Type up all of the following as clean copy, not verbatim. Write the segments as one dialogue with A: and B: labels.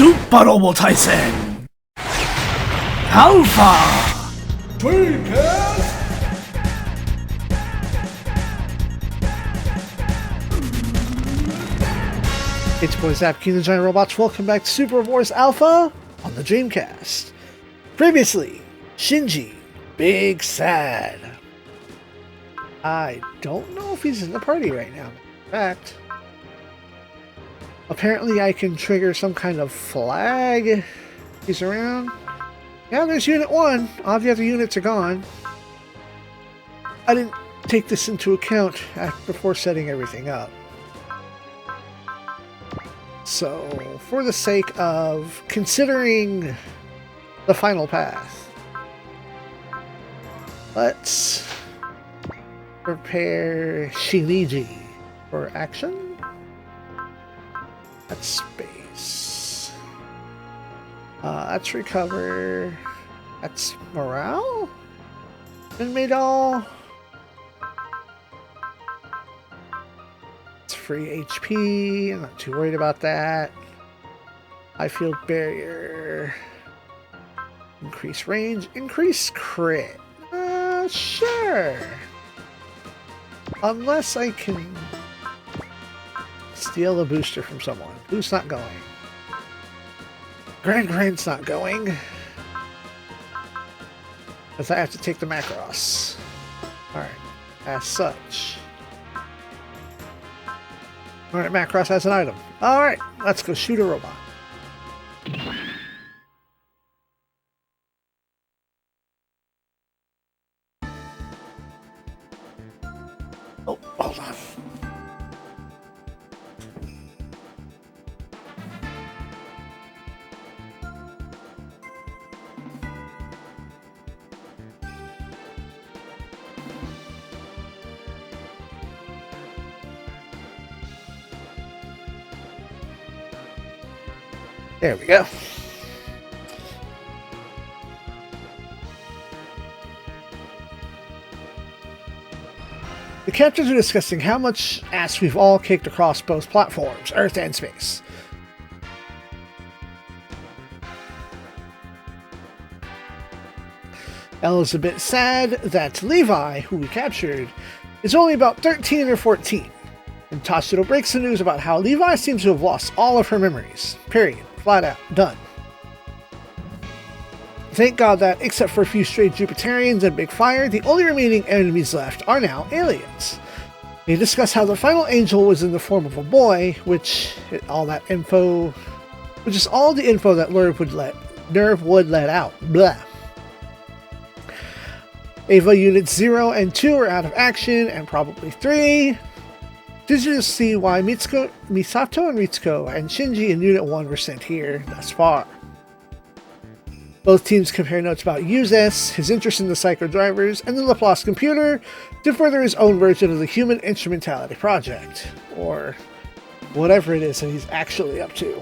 A: Super Robo Tyson Alpha Dreamcast.
B: It's boys Zapkin the Giant Robots. Welcome back to Super Wars Alpha on the Dreamcast. Previously, Shinji, big sad. I don't know if he's in the party right now. In fact, apparently I can trigger some kind of flag. He's around. Yeah, there's Unit 1. All the other units are gone. I didn't take this into account before setting everything up. So, for the sake of considering the final path, let's prepare Shinji for action. That's space. That's recover. That's morale? Inmate all. Free HP, I'm not too worried about that. High field barrier. Increase range, increase crit. Sure. Unless I can steal a booster from someone. Who's not going? Grand's not going. Because I have to take the Macross. Alright. As such. Alright, Macross has an item. Alright, let's go shoot a robot. Oh, hold on. There we go. The captains are discussing how much ass we've all kicked across both platforms, Earth and space. Ella's a bit sad that Levi, who we captured, is only about 13 or 14. And Toshiro breaks the news about how Levi seems to have lost all of her memories. Period. Flat out. Done. Thank God that, except for a few stray Jupiterians and Big Fire, the only remaining enemies left are now aliens. They discuss how the final angel was in the form of a boy, which is all the info that Nerve would let out. Blah. Ava Units 0 and 2 are out of action, and probably 3. Did you see why Misato and Ritsuko and Shinji in Unit 1 were sent here thus far? Both teams compare notes about Uzes, his interest in the Psycho Drivers, and the Laplace computer to further his own version of the Human Instrumentality Project, or whatever it is that he's actually up to.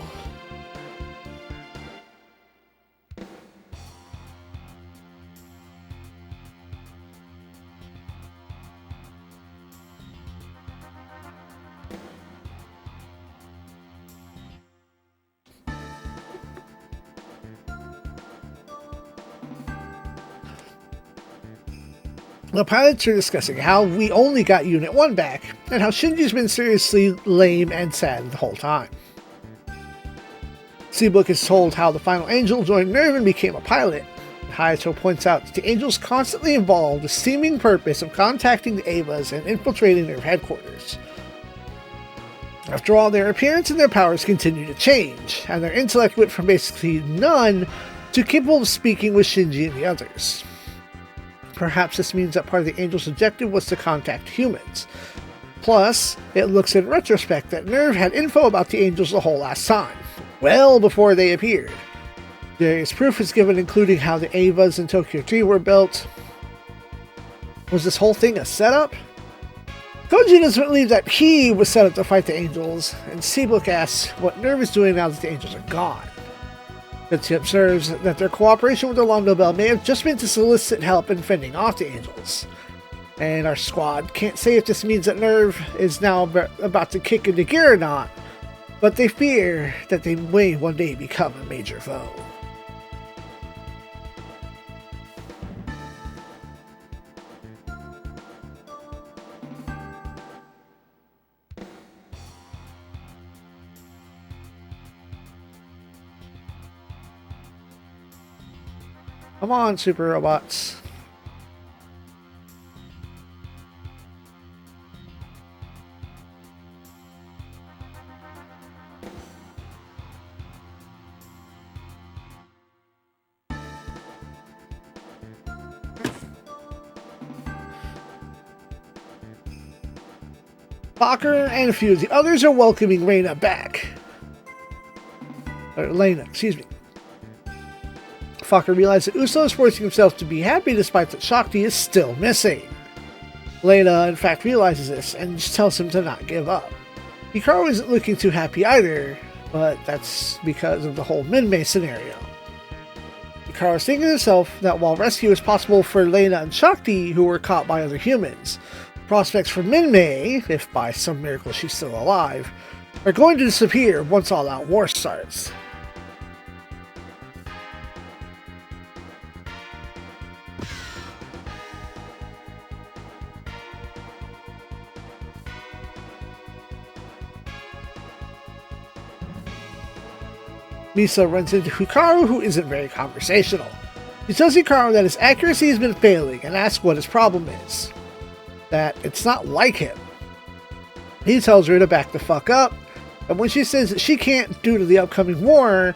B: The pilots are discussing how we only got Unit 1 back, and how Shinji's been seriously lame and sad the whole time. Seabook is told how the final angel joined Nerve and became a pilot. Hayato points out that the angels constantly involve the seeming purpose of contacting the Avas and infiltrating Nerve headquarters. After all, their appearance and their powers continue to change, and their intellect went from basically none to capable of speaking with Shinji and the others. Perhaps this means that part of the Angel's objective was to contact humans. Plus, it looks in retrospect that Nerve had info about the Angels the whole last time, well before they appeared. Various proof is given, including how the Avas in Tokyo 3 were built. Was this whole thing a setup? Koji doesn't believe that he was set up to fight the Angels, and Seabook asks what Nerve is doing now that the Angels are gone. Mitsuki observes that their cooperation with the Lambda Bell may have just been to solicit help in fending off the Angels. And our squad can't say if this means that Nerve is now about to kick into gear or not, but they fear that they may one day become a major foe. Come on, super robots. Fokker and a few of the others are welcoming Lena back. Or Lena, excuse me. Fokker realizes that Uso is forcing himself to be happy despite that Shakti is still missing. Lena, in fact, realizes this and just tells him to not give up. Hikaru isn't looking too happy either, but that's because of the whole Minmay scenario. Hikaru is thinking to himself that while rescue is possible for Lena and Shakti, who were caught by other humans, prospects for Minmay, if by some miracle she's still alive, are going to disappear once all-out war starts. Misa runs into Hikaru, who isn't very conversational. She tells Hikaru that his accuracy has been failing and asks what his problem is. That it's not like him. He tells her to back the fuck up, and when she says that she can't due to the upcoming war,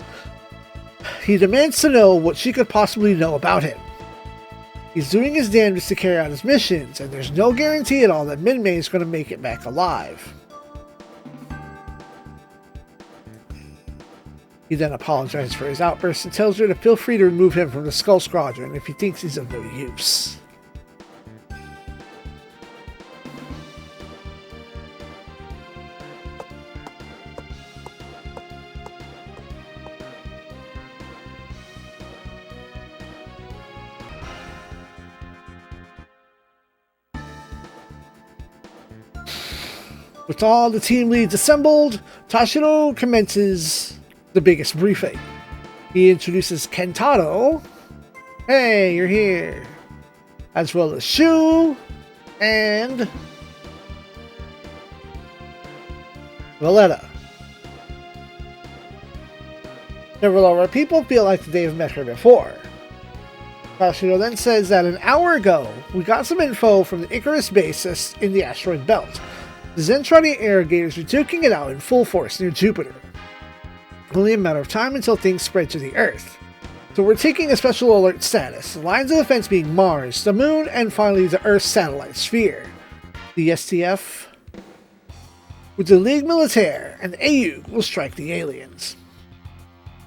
B: he demands to know what she could possibly know about him. He's doing his damnedest to carry out his missions, and there's no guarantee at all that Minmay is going to make it back alive. He then apologizes for his outburst and tells her to feel free to remove him from the Skull Squadron if he thinks he's of no use. With all the team leads assembled, Tashiro commences the biggest briefing. He introduces Kentaro. Hey, you're here. As well as Shu and Valletta. Several of our people feel like they've met her before. Tashiro then says that an hour ago, we got some info from the Icarus base in the asteroid belt. The Zentradi irrigators are duking it out in full force near Jupiter. Only a matter of time until things spread to the Earth. So we're taking a special alert status, the lines of defense being Mars, the Moon, and finally the Earth's satellite sphere. The STF, with the Ligue Militaire and the AU, will strike the aliens.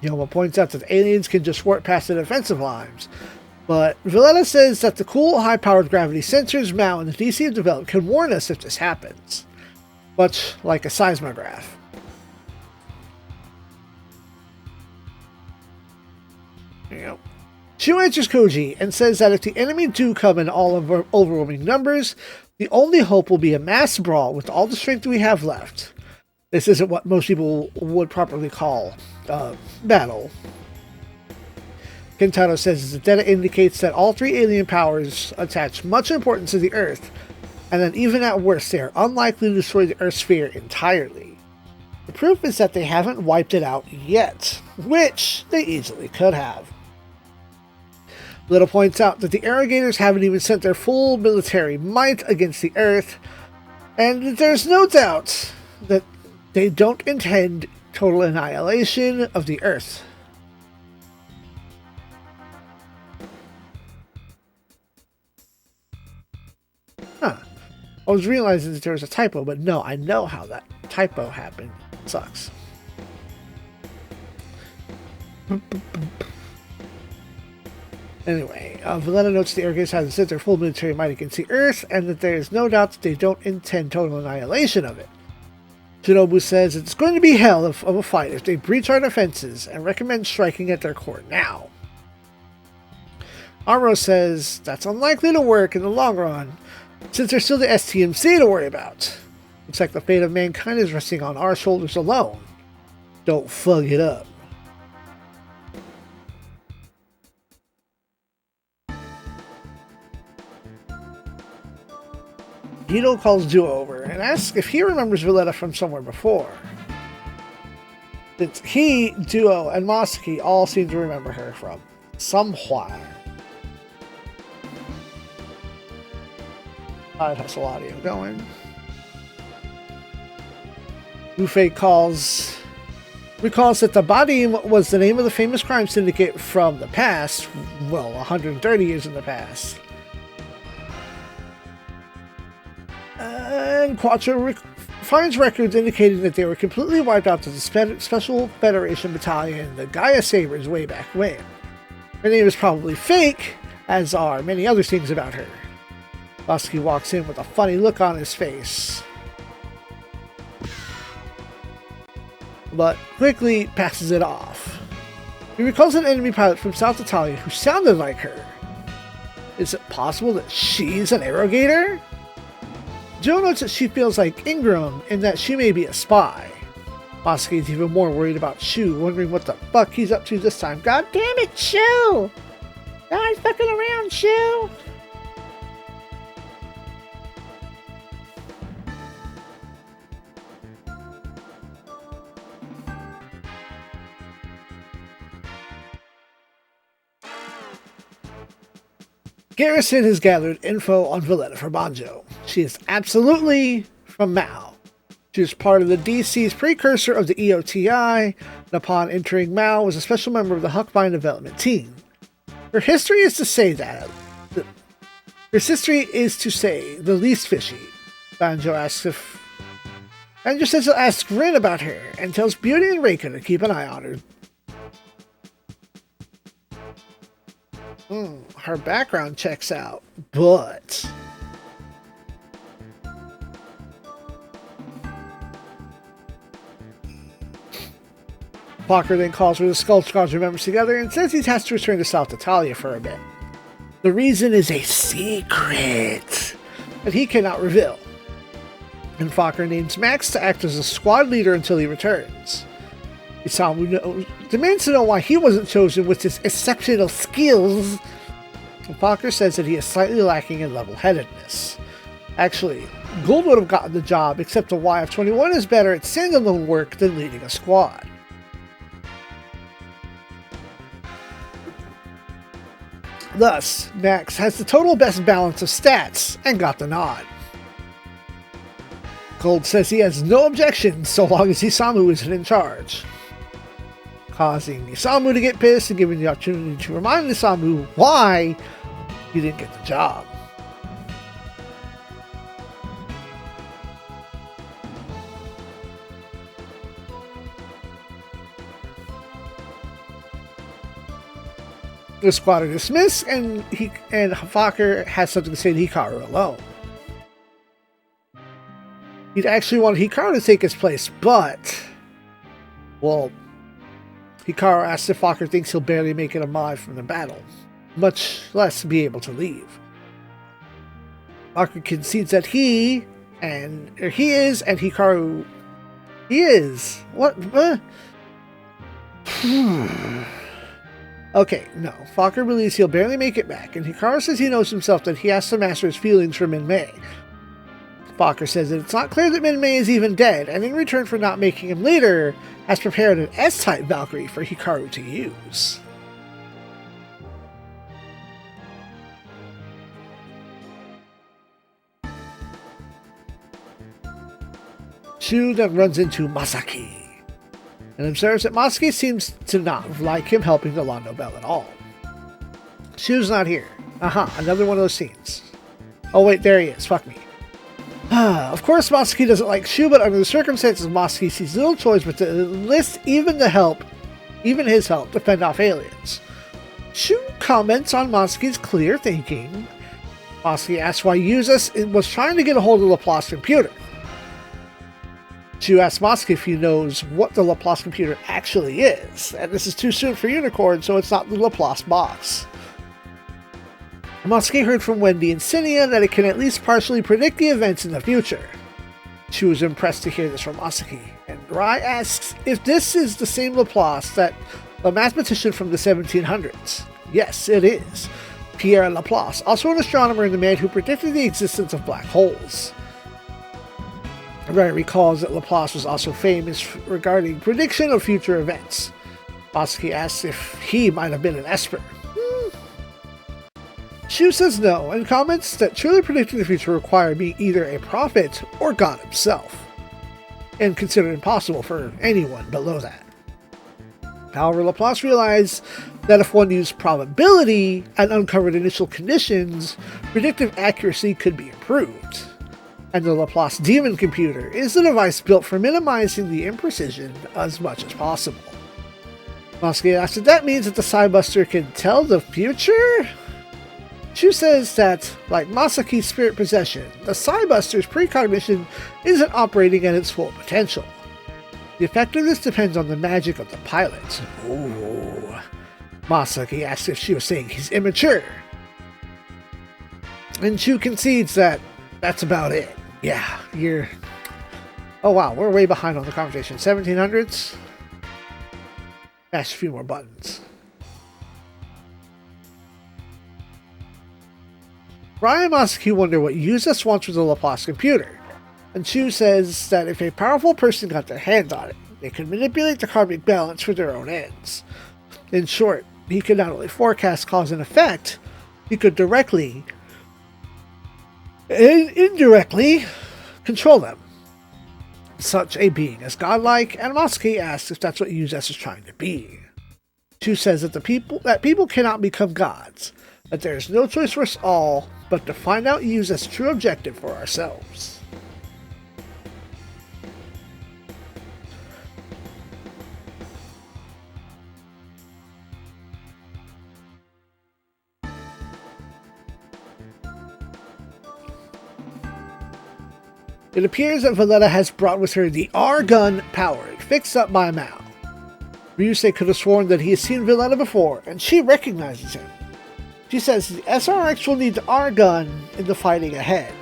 B: Yoma points out that the aliens can just warp past the defensive lines, but Valletta says that the cool, high-powered gravity sensors Mao and the DC have developed can warn us if this happens, much like a seismograph. Shu answers Koji and says that if the enemy do come in all overwhelming numbers, the only hope will be a mass brawl with all the strength we have left. This isn't what most people would properly call battle. Kentaro says the data indicates that all three alien powers attach much importance to the Earth, and that even at worst they are unlikely to destroy the Earth sphere entirely. The proof is that they haven't wiped it out yet, which they easily could have. Little points out that the irrigators haven't even sent their full military might against the Earth, and there's no doubt that they don't intend total annihilation of the Earth. I was realizing that there was a typo, but no, I know how that typo happened. It sucks. Anyway, Valletta notes the irrigators haven't sent their full military might against the Earth, and that there is no doubt that they don't intend total annihilation of it. Shinobu says it's going to be hell of a fight if they breach our defenses, and recommends striking at their core now. Amuro says that's unlikely to work in the long run, since there's still the STMC to worry about. Looks like the fate of mankind is resting on our shoulders alone. Don't fuck it up. Hito calls Duo over and asks if he remembers Valletta from somewhere before. Since he, Duo, and Masaki all seem to remember her from somewhere. Side hustle audio going. Ufei recalls that the Badim was the name of the famous crime syndicate from the past, well, 130 years in the past. And Quattro finds records indicating that they were completely wiped out to the Special Federation Battalion, the Gaia Sabers, way back when. Her name is probably fake, as are many other things about her. Masaki walks in with a funny look on his face, but quickly passes it off. He recalls an enemy pilot from South Italia who sounded like her. Is it possible that she's an Arrogator? Joe notes that she feels like Ingram and that she may be a spy. Masaki is even more worried about Shu, wondering what the fuck he's up to this time. God damn it, Shu! Not fucking around, Shu! Garrison has gathered info on Valletta for Banjo. She is absolutely from Mao. She was part of the DC's precursor of the EOTI, and upon entering Mao was a special member of the Huckmine development team. Her history is to say the least fishy. Banjo says he'll ask Rin about her, and tells Beauty and Reika to keep an eye on her. Her background checks out, but Parker then calls for the Skull Squadron members together and says he has to return to South Italia for a bit. The reason is a secret that he cannot reveal, and Fokker names Max to act as a squad leader until he returns. Isamu demands to know why he wasn't chosen with his exceptional skills. And Fokker says that he is slightly lacking in level-headedness. Actually, Gould would have gotten the job, except the YF-21 is better at standalone work than leading a squad. Thus, Max has the total best balance of stats and got the nod. Gould says he has no objections so long as Isamu isn't in charge, causing Isamu to get pissed and giving the opportunity to remind Isamu why he didn't get the job. The squad are dismissed, and Fokker has something to say to Hikaru alone. He'd actually wanted Hikaru to take his place, but, well, Hikaru asks if Fokker thinks he'll barely make it alive from the battle, much less be able to leave. Fokker concedes that he is, and Hikaru, he is. What? Okay, no. Fokker believes he'll barely make it back, and Hikaru says he knows himself that he has to master his feelings for Min-Mei. Fokker says that it's not clear that Min-Mei is even dead, and in return for not making him leader, has prepared an S-type Valkyrie for Hikaru to use. Shu then runs into Masaki, and observes that Masaki seems to not like him helping the Londo Bell at all. Shu's not here. Another one of those scenes. Oh wait, there he is. Fuck me. Of course, Masaki doesn't like Shu, but under the circumstances, Masaki sees little choice but to enlist even his help, to fend off aliens. Shu comments on Masaki's clear thinking. Masaki asks why Yuzus was trying to get a hold of Laplace computer. Shu asks Masaki if he knows what the Laplace computer actually is, and this is too soon for Unicorn, so it's not the Laplace box. Masaki heard from Wendy and Cinia that it can at least partially predict the events in the future. Shu was impressed to hear this from Masaki, and Rai asks if this is the same Laplace that a mathematician from the 1700s. Yes, it is. Pierre Laplace, also an astronomer and the man who predicted the existence of black holes. Rai recalls that Laplace was also famous regarding prediction of future events. Masaki asks if he might have been an Esper. Shu says no, and comments that truly predicting the future required being either a prophet or God himself, and considered impossible for anyone below that. However, Laplace realized that if one used probability and uncovered initial conditions, predictive accuracy could be improved. And the Laplace Demon Computer is a device built for minimizing the imprecision as much as possible. Masaki asks if that means that the Psybuster can tell the future? Shu says that, like Masaki's spirit possession, the Psybuster's precognition isn't operating at its full potential. The effectiveness depends on the magic of the pilot. Ooh. Masaki asks if she was saying he's immature. And Shu concedes that that's about it. Yeah, you're... Oh wow, we're way behind on the conversation. 1700s? Mash a few more buttons. Ryan and Masaki wonder what Yuzes wants with the Laplace computer, and Shu says that if a powerful person got their hands on it, they could manipulate the karmic balance for their own ends. In short, he could not only forecast cause and effect, he could directly and indirectly control them. Such a being as godlike, and Masaki asks if that's what Yuzes is trying to be. Shu says that people cannot become gods, that there is no choice for us all but to find out Yuzes' true objective for ourselves. It appears that Valletta has brought with her the R-gun powered, fixed up by Mao. Ryusei could have sworn that he has seen Valletta before, and she recognizes him. She says the SRX will need the R-gun in the fighting ahead.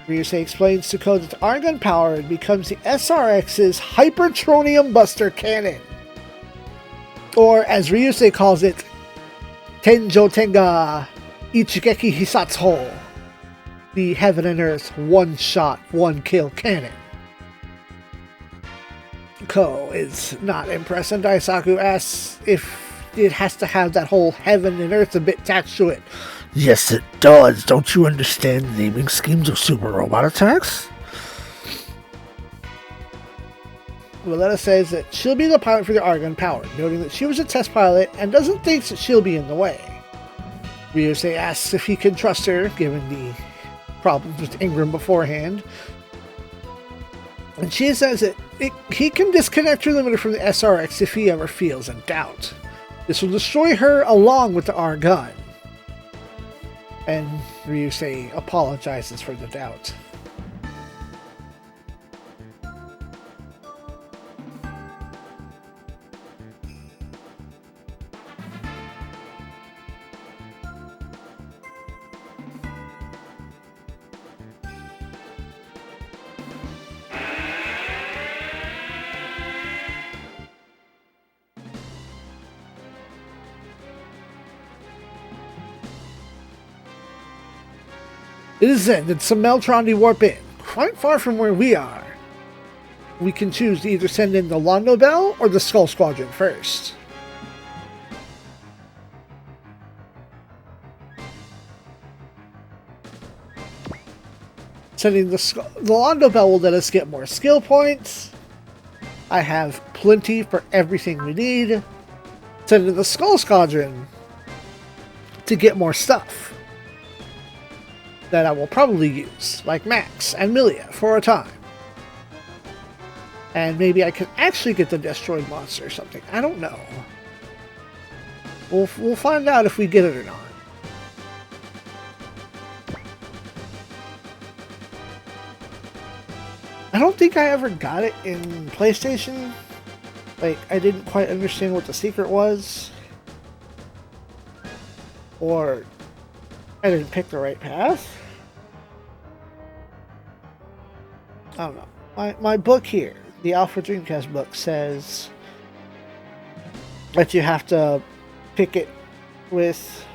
B: Ryusei explains to Code that the R-gun powered becomes the SRX's Hypertronium Buster Cannon. Or, as Ryusei calls it, Tenjo Tenga Ichigeki Hisatsu, the Heaven and Earth one-shot, one-kill cannon. Ko is not impressed, and Daisaku asks if it has to have that whole Heaven and Earth a bit attached to it.
A: Yes, it does. Don't you understand naming schemes of super robot attacks?
B: Valletta says that she'll be the pilot for the Argon power, noting that she was a test pilot and doesn't think that she'll be in the way. Ryusei asks if he can trust her, given the problems with Ingram beforehand. And she says that he can disconnect her limiter from the SRX if he ever feels in doubt. This will destroy her along with the R-gun. And Ryusei apologizes for the doubt. It is then that some Meltrondi warp in, quite far from where we are. We can choose to either send in the Londo Bell or the Skull Squadron first. Sending the Londo Bell will let us get more skill points. I have plenty for everything we need. Sending the Skull Squadron to get more stuff that I will probably use, like Max and Milia, for a time. And maybe I can actually get the Destroyed Monster or something. I don't know. We'll find out if we get it or not. I don't think I ever got it in PlayStation. Like, I didn't quite understand what the secret was. Or I didn't pick the right path. I don't know. My book here, the Alpha Dreamcast book says that you have to pick it with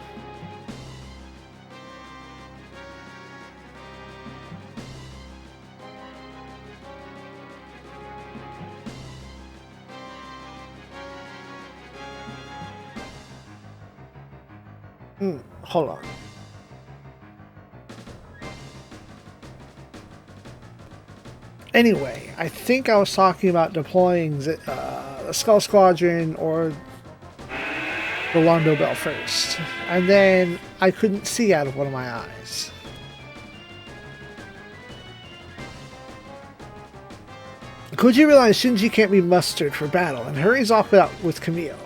B: hold on. Anyway, I think I was talking about deploying the Skull Squadron or the Londo Bell first. And then I couldn't see out of one of my eyes. Koji realizes Shinji can't be mustered for battle and hurries off with Camille.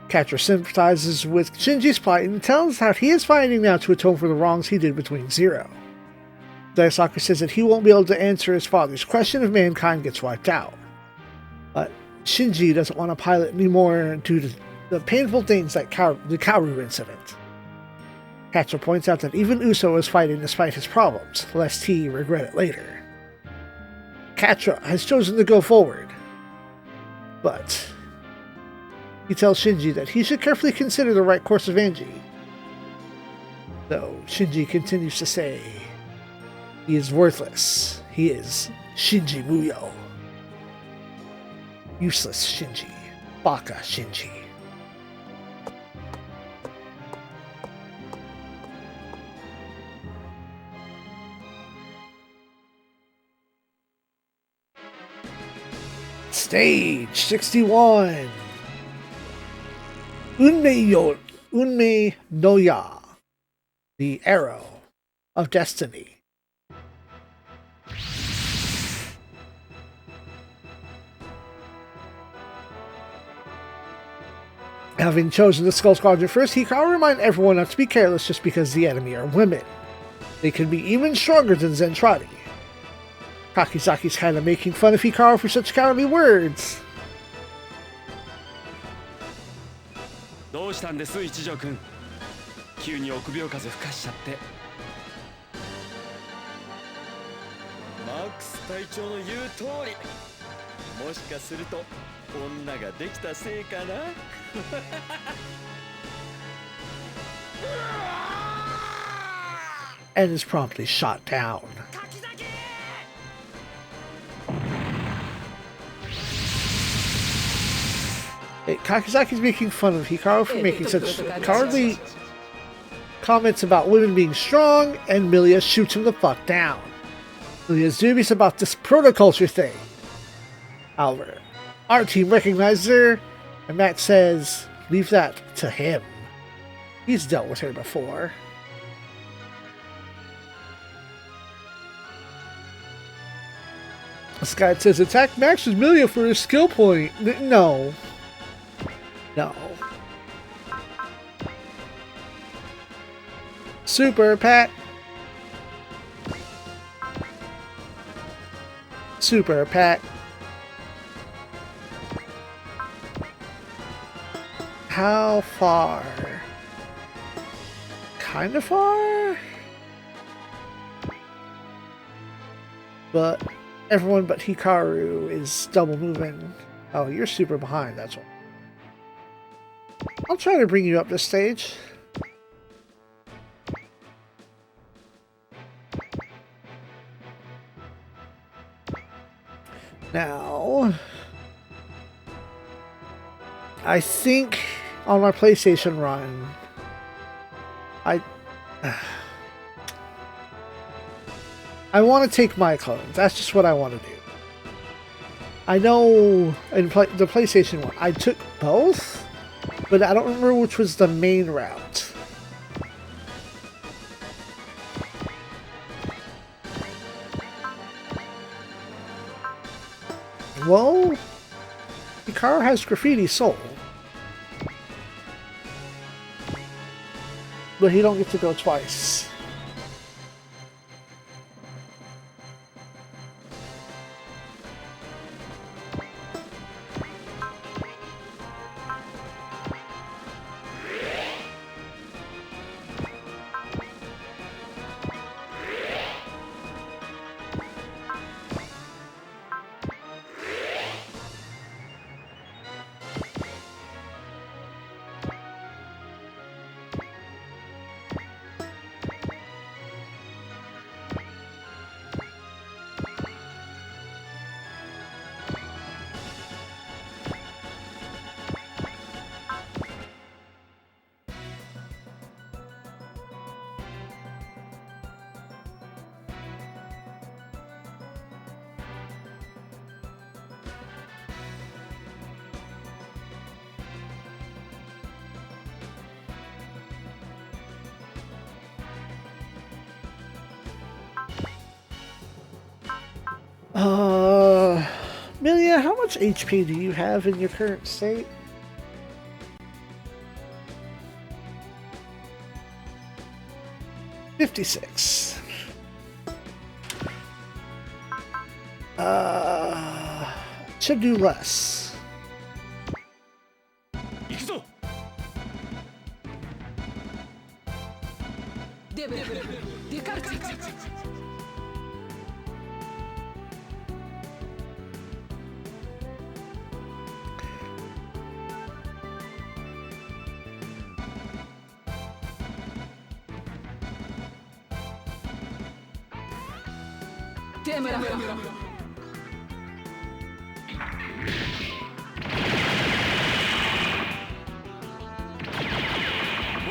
B: Catra sympathizes with Shinji's plight and tells how he is fighting now to atone for the wrongs he did between Zero. Daisaku says that he won't be able to answer his father's question if mankind gets wiped out. But Shinji doesn't want to pilot anymore due to the painful things like the Kaoru incident. Catra points out that even Uso is fighting despite his problems, lest he regret it later. Catra has chosen to go forward, but he tells Shinji that he should carefully consider the right course of Angie. Though Shinji continues to say he is worthless. He is Shinji Muyo. Useless Shinji. Baka Shinji. Stage 61. Unmei no Ya, the Arrow of Destiny. Having chosen the Skull Squadron first, he can remind everyone not to be careless just because the enemy are women. They can be even stronger than Zentradi. Kakizaki's kind of making fun of Hikaru for such cowardly words.
C: どうしたんです一条くん急に臆病風吹かしちゃってマックス隊長の言う通りもしかすると女ができたせいかな
B: and is promptly shot down. Kakizaki's making fun of Hikaru for making such cowardly comments about women being strong, and Milia shoots him the fuck down. Milia's dubious about this protoculture thing. However, our team recognizes her, and Matt says, leave that to him. He's dealt with her before. This guy says, attack matches Milia for his skill point. No. No. Super Pat. Super Pat. How far? Kind of far? But everyone but Hikaru is double moving. Oh, you're super behind, that's what. I'll try to bring you up this stage. Now, I think on my PlayStation run, I want to take my clones. That's just what I want to do. I know in the PlayStation one, I took both, but I don't remember which was the main route. Well, Hikaru has Graffiti Soul, but he don't get to go twice. Milia, how much HP do you have in your current state? $56. Should do less.
C: 行くぞ。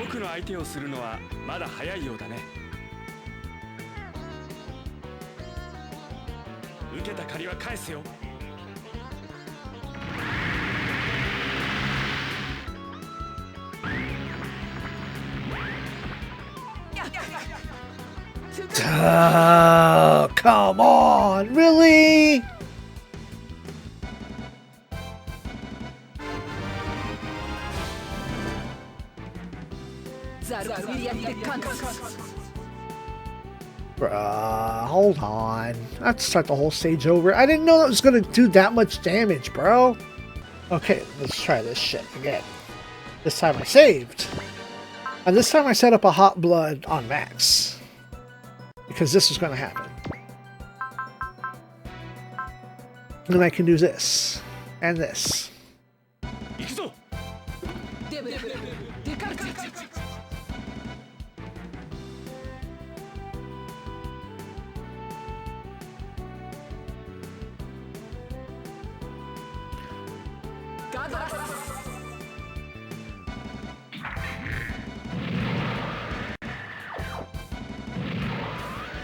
C: 僕の相手をするのはまだ早いようだね。受けた借りは返すよ。
B: Come on, really? Bruh, hold on. Let's start the whole stage over. I didn't know that was gonna do that much damage, bro. Okay, let's try this shit again. This time I saved. And this time I set up a hot blood on max. Because this was gonna happen. And then I can do this. And this.
C: 行くぞ。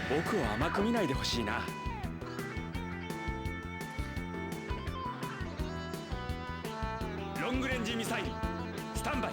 C: 僕を甘く見ないでほしいな。ロングレンジミサイルスタンバイ。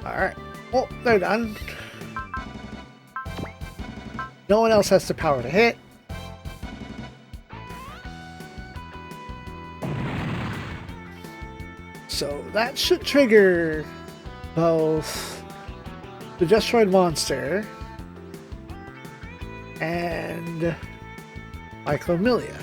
B: Alright. Well, they're done. No one else has the power to hit. So that should trigger both the destroyed monster and Myclomilia.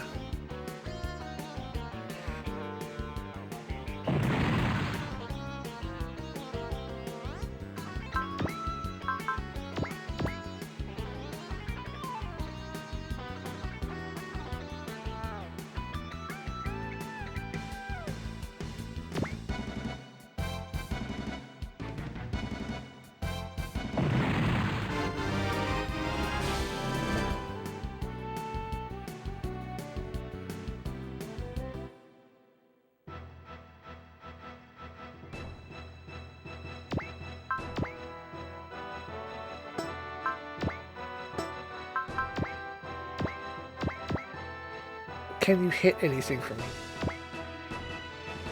B: Can you hit anything from me?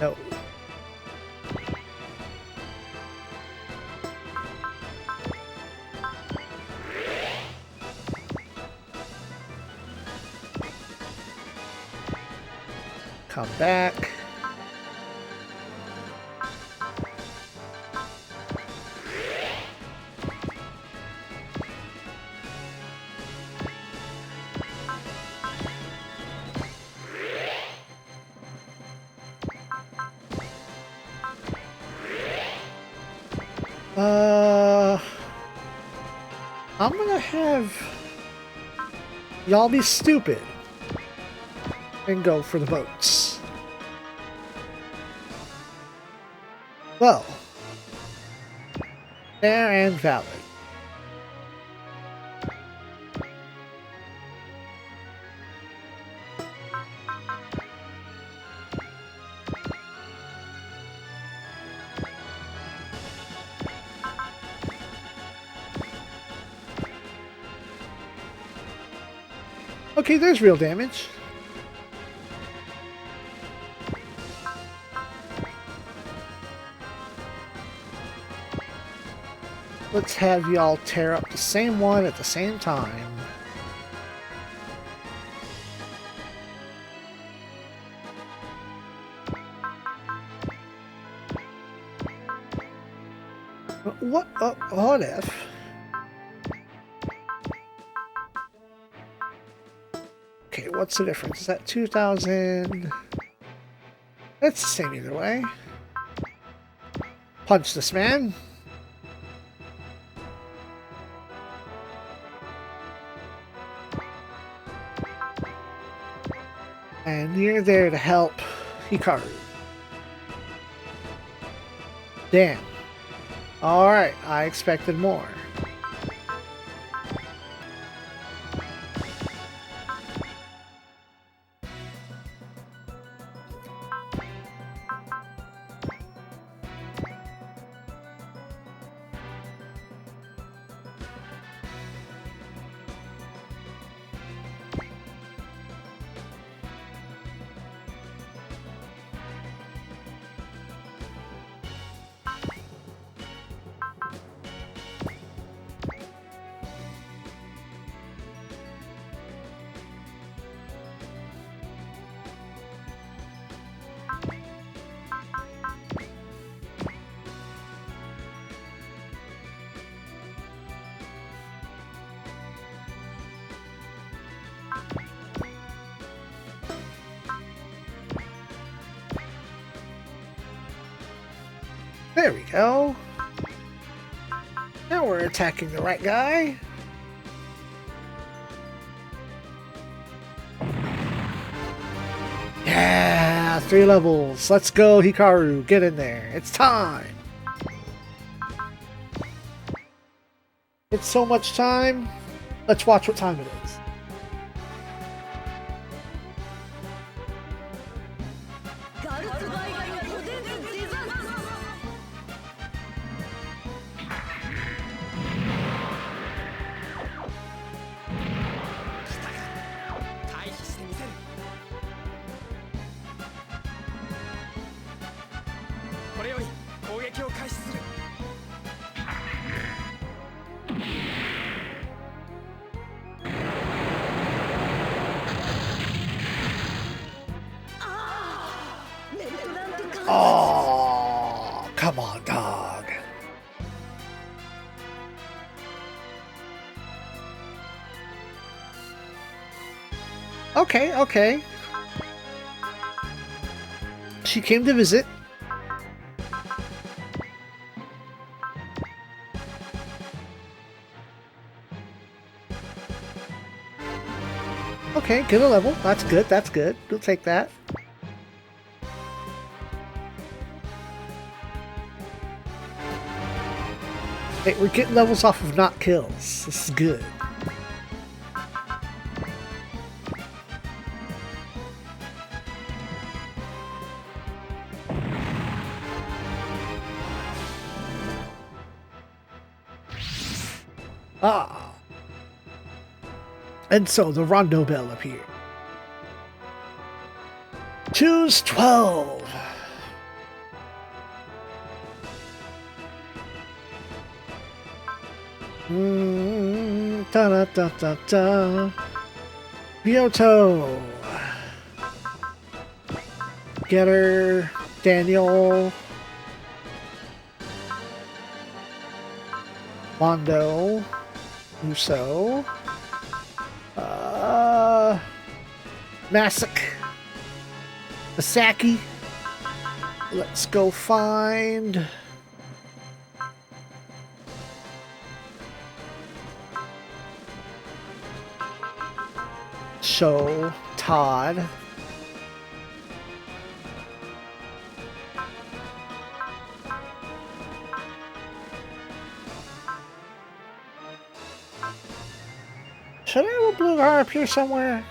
B: No. Come back. I'm gonna have y'all be stupid and go for the boats. Well, Fair and valid. Okay, there's real damage. Let's have y'all tear up the same one at the same time. What? What if? Okay, what's the difference? Is that 2,000? It's the same either way. Punch this man. And you're there to help Hikaru. Damn. Alright, I expected more. There we go. Now we're attacking the right guy. Yeah, 3 levels. Let's go, Hikaru. Get in there. It's time. It's so much time. Let's watch what time it is. Oh, come on, dog. Okay, okay. She came to visit. Okay, get a level. That's good, that's good. We'll take that. Hey, we're getting levels off of not kills. This is good. Ah. And so the Rondo Bell appeared. Choose 12. Da da da da da. Bioto. Getter. Daniel. Mondo. Muso. Masak. Masaki. Let's go find... Show Todd. Should I have a blue guard up here somewhere?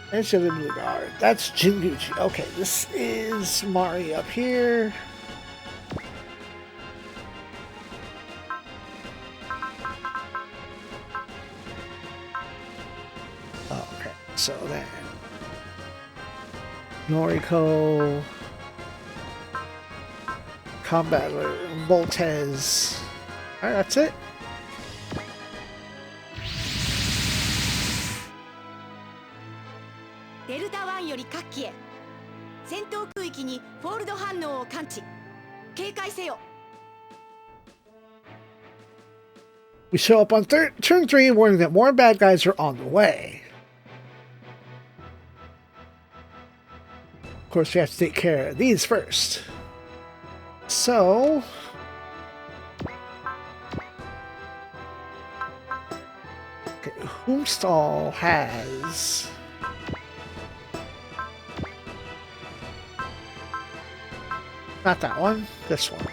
B: There's the other blue guard. That's Jinguchi. Okay, this is Mari up here. Okay, so then Noriko, Combattler, Voltez. Alright, that's it.
D: Delta 1より各機へ戦闘区域にフォールド反応を感知警戒せよ
B: We show up on turn 3, warning that more bad guys are on the way. Of course, we have to take care of these first. So... okay, Whomstall has... not that one, this one.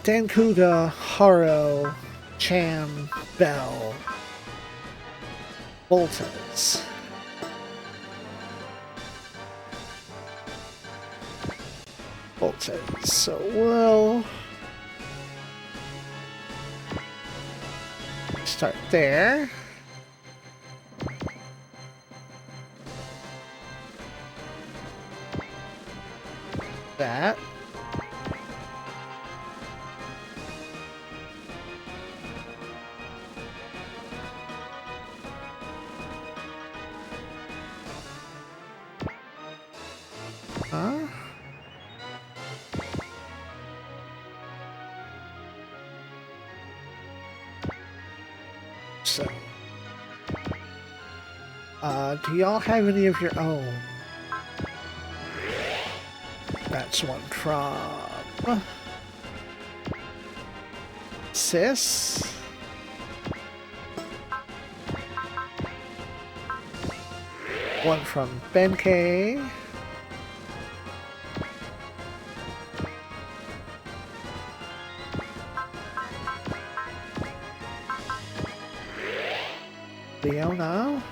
B: Dankuga, Haro, Cham, Bell, Voltez. Voltez. So we'll start there. That. So, do y'all have any of your own? That's one from Sis. One from Benkei. Leona.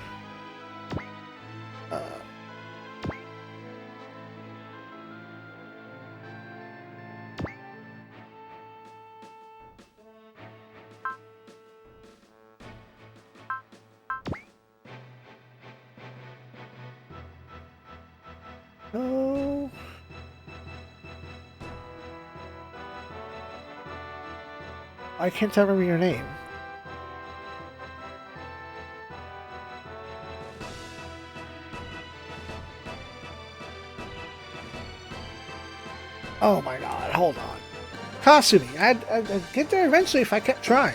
B: Oh. I can't remember your name. Oh my god, hold on. Kasumi, I'd get there eventually if I kept trying.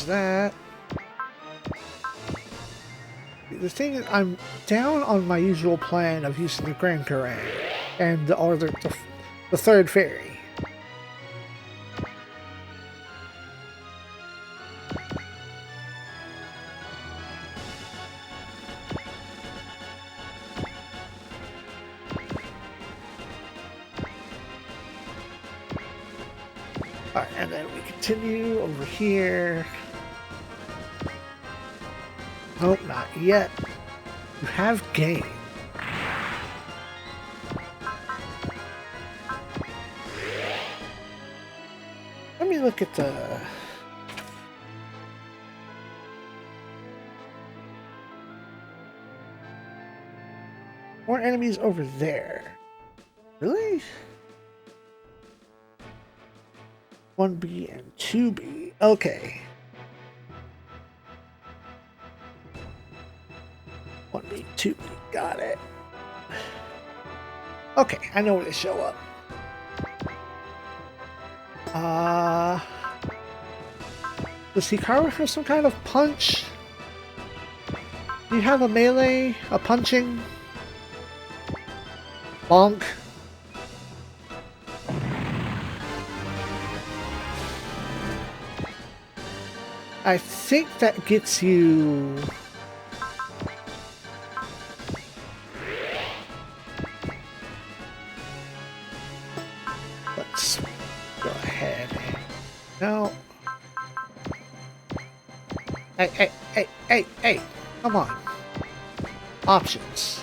B: That. The thing is, I'm down on my usual plan of using the Grand Kerrang and the third fairy. Alright, and then we continue over here. Nope, not yet. You have game. Let me look at the... more enemies over there. Really? 1B and 2B. Okay. 1B, 2B. Got it. Okay, I know where they show up. Does Hikaru have some kind of punch? Do you have a melee? A punching? Bonk. I think that gets you... Let's go ahead. No. Hey. Come on. Options.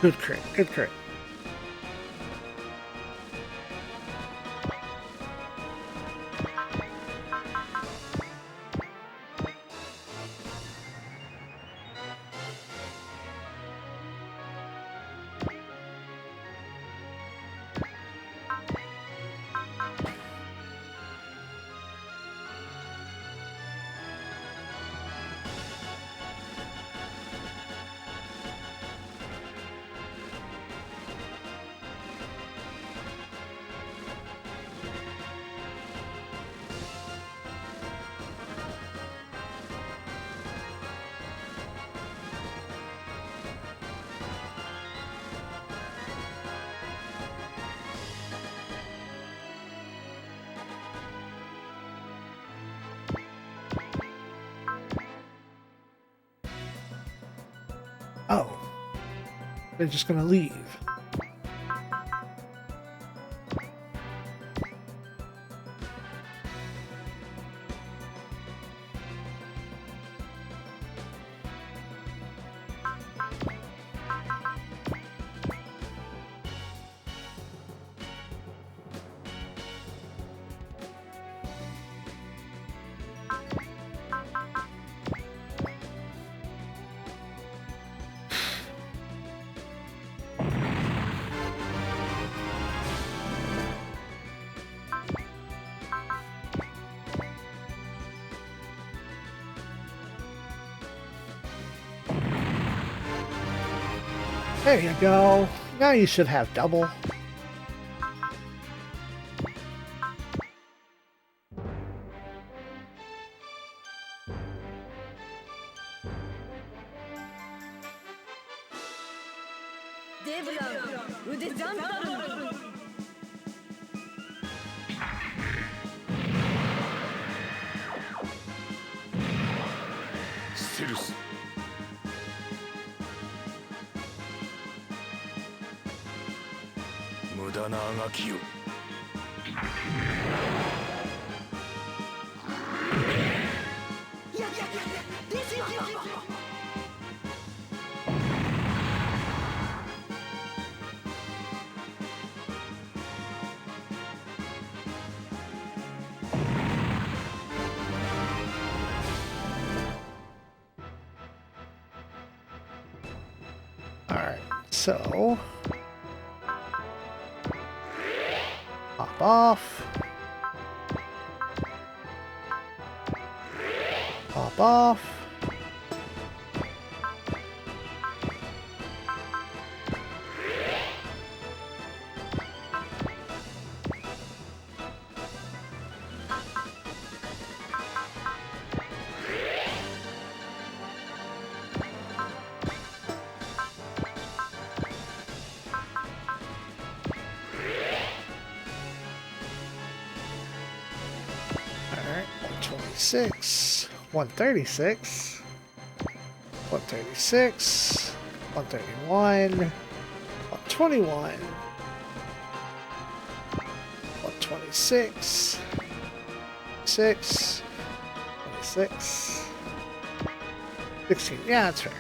B: Good crit. Good crit. Oh. They're just gonna leave. There you go. Now you should have double.
C: 無駄なあがきを。
D: いやですよ。
B: Alright, so pop off. Pop off. Alright, 126, 136, 136, 131, 121, 126, 6, 26, 16. Yeah, that's fair.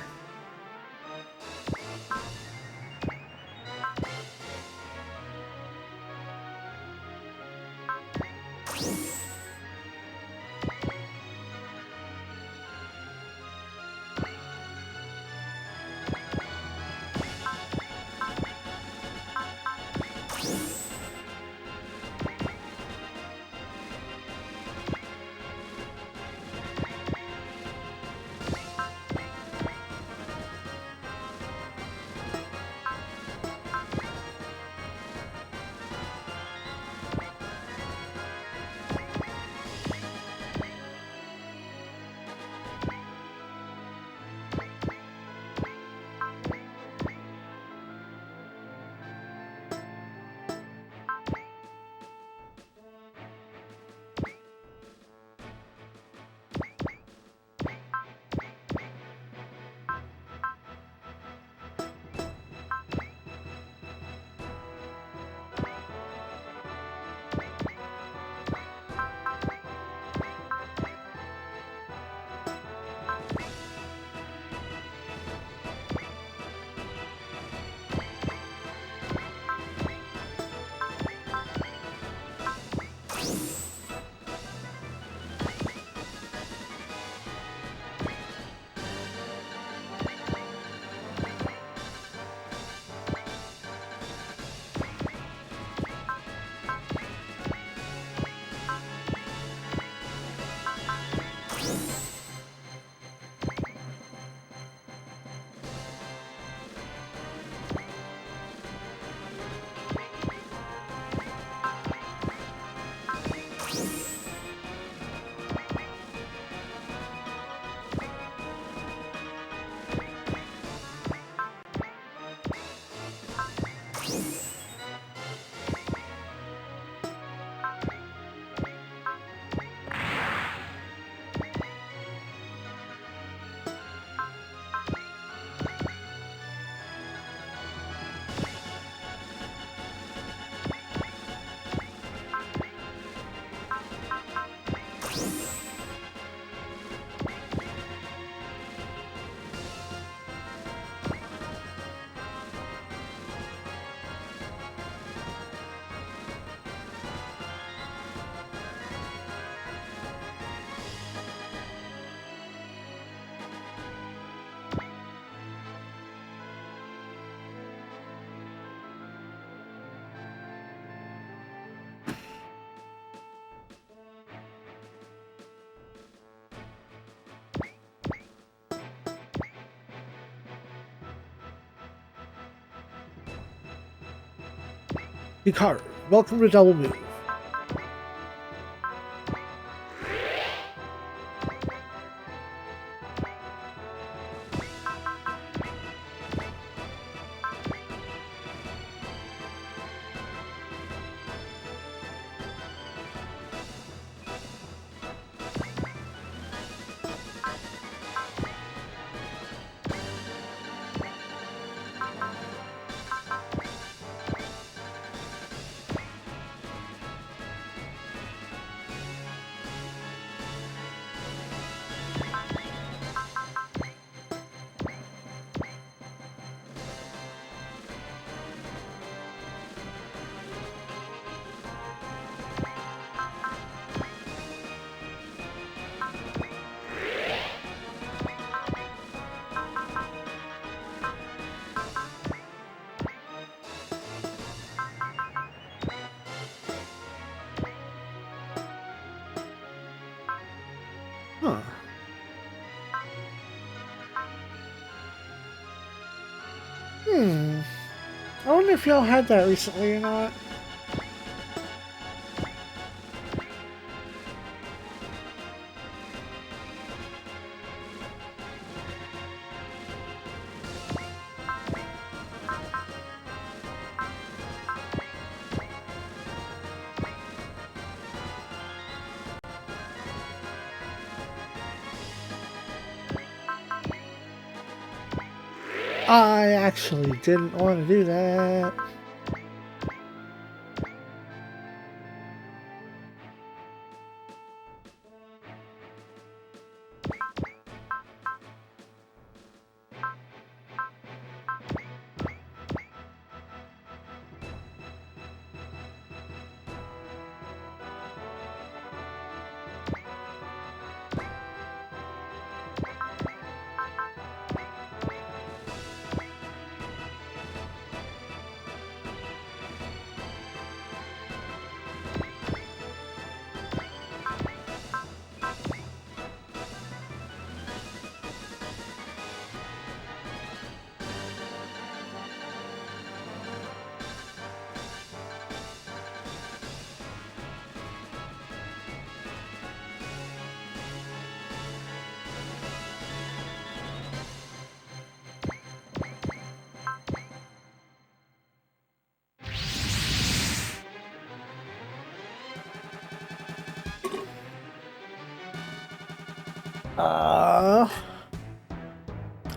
B: Hikaru, welcome to Double Move. I wonder if y'all had that recently or not. I actually didn't want to do that.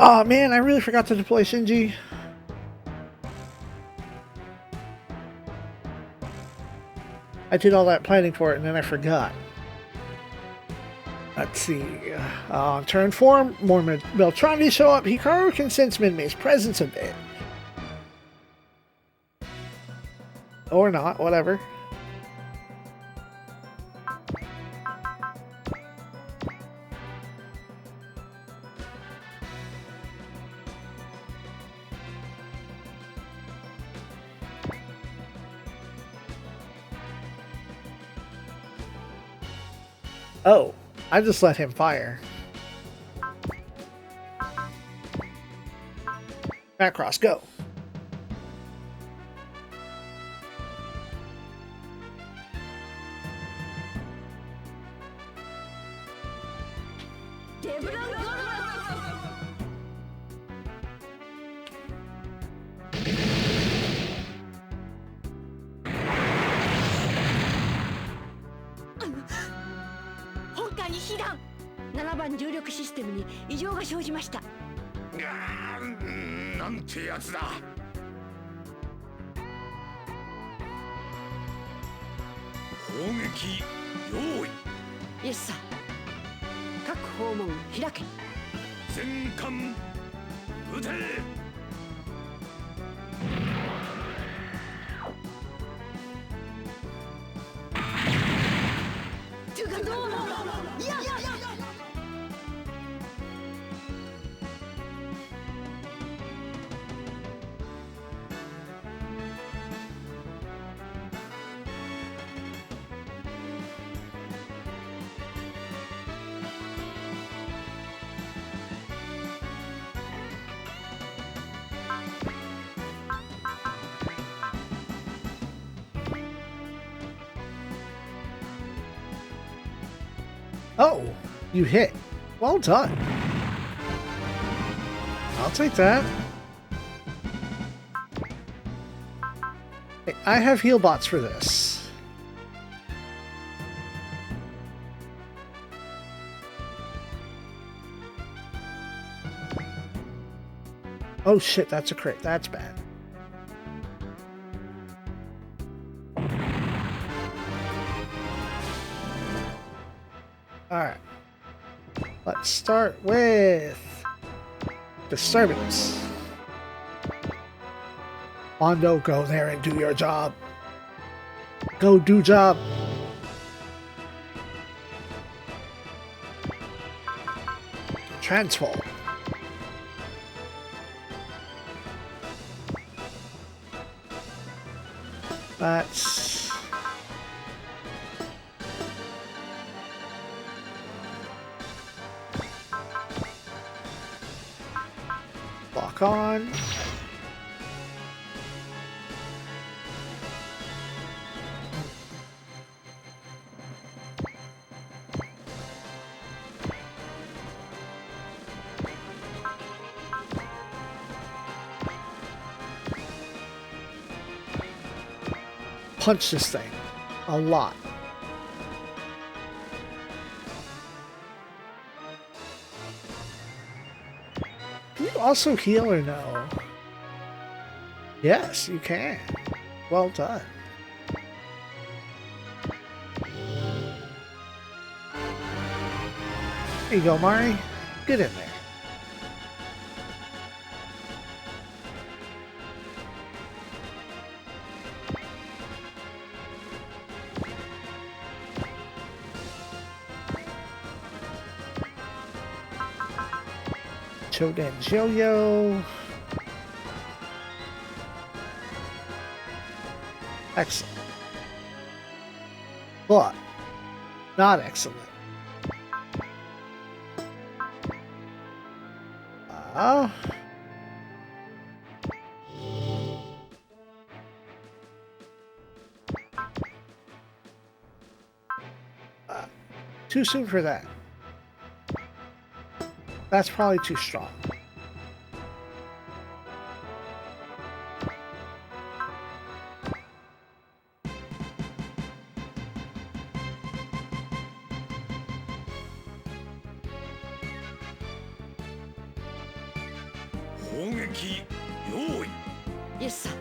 B: Oh man, I really forgot to deploy Shinji. I did all that planning for it and then I forgot. Let's see. Turn 4, more Beltrandi show up. Hikaru can sense Minmei's presence a bit. Or not, whatever. Oh, I just let him fire. Macross, go.
D: Yes, sir. 各訪問開け。
C: 全艦撃て。
B: Oh, you hit. Well done. I'll take that. Hey, I have heal bots for this. Oh shit, that's a crit. That's bad. Alright. Let's start with Disturbance. Mondo, go there and do your job. Go do job. Transform. That's lock on. punch this thing a lot. Can you also heal or no? Yes, you can. Well done. There you go, Mari. Get in there. Choden Yo-Yo. Excellent. But not excellent. Too soon for that. That's probably too strong.
D: Yes, sir.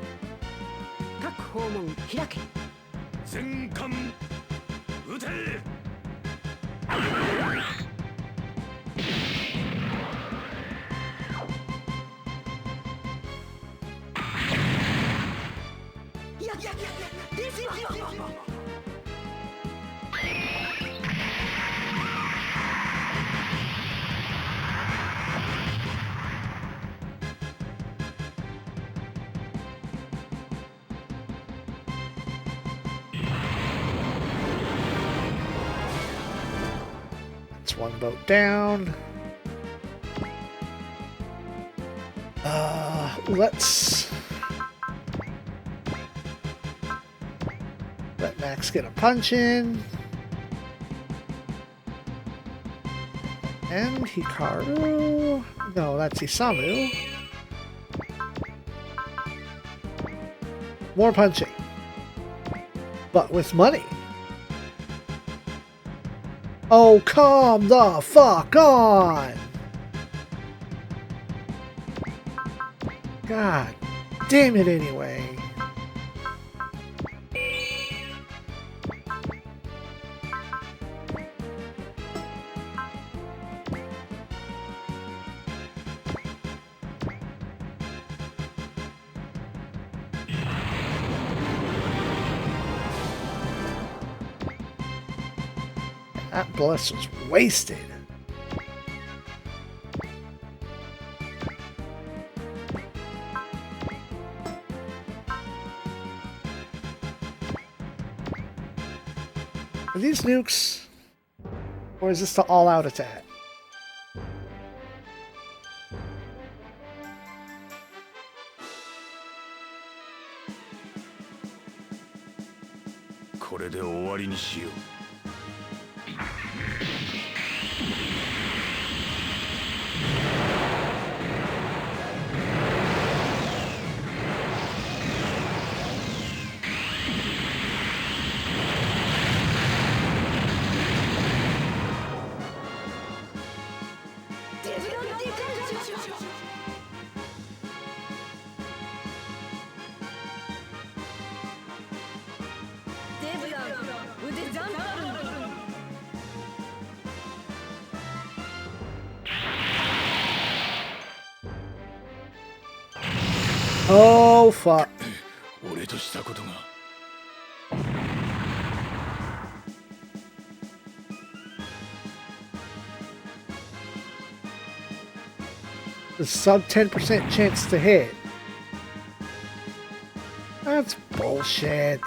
D: 各訪問開け。
C: 全艦撃て。
B: That's one boat down. Let's let Max get a punch in. And Hikaru. No, that's Isamu. More punching. But with money. Oh, come the fuck on! God damn it anyway. That bless was wasted. Are these nukes? Or is this the all-out attack? Oh fuck. The sub 10% chance to hit. That's bullshit.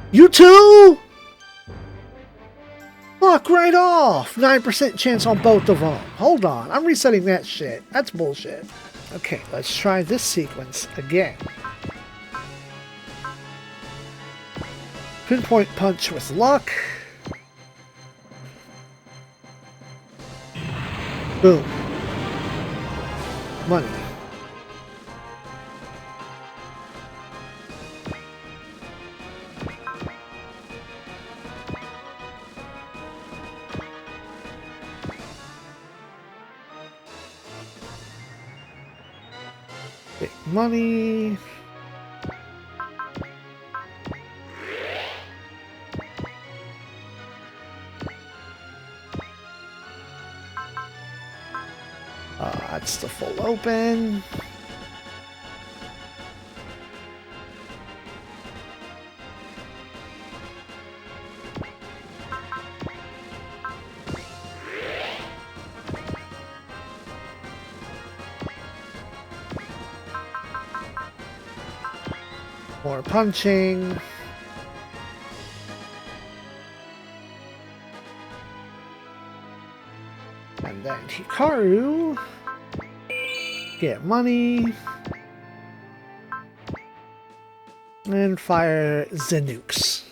B: You too? Fuck right off! 9% chance on both of them. Hold on, I'm resetting that shit. That's bullshit. Okay, let's try this sequence again. Pinpoint punch with luck. Boom. Money. Big money. That's the full open. More punching. And then Hikaru. Get money. And fire the nukes.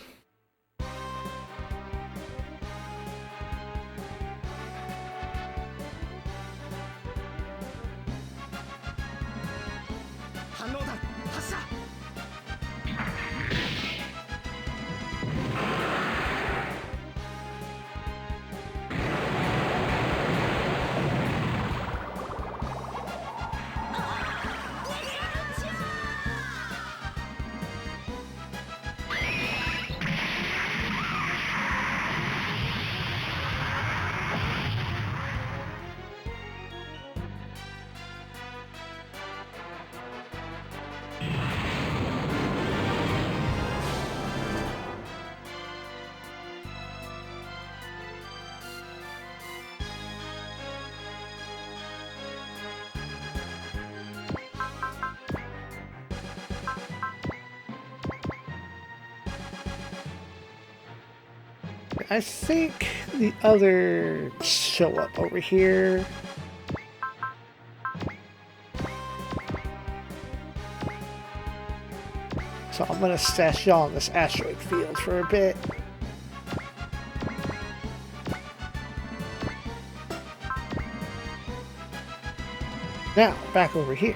B: I think the others show up over here. So I'm gonna stash y'all in this asteroid field for a bit. Now, back over here.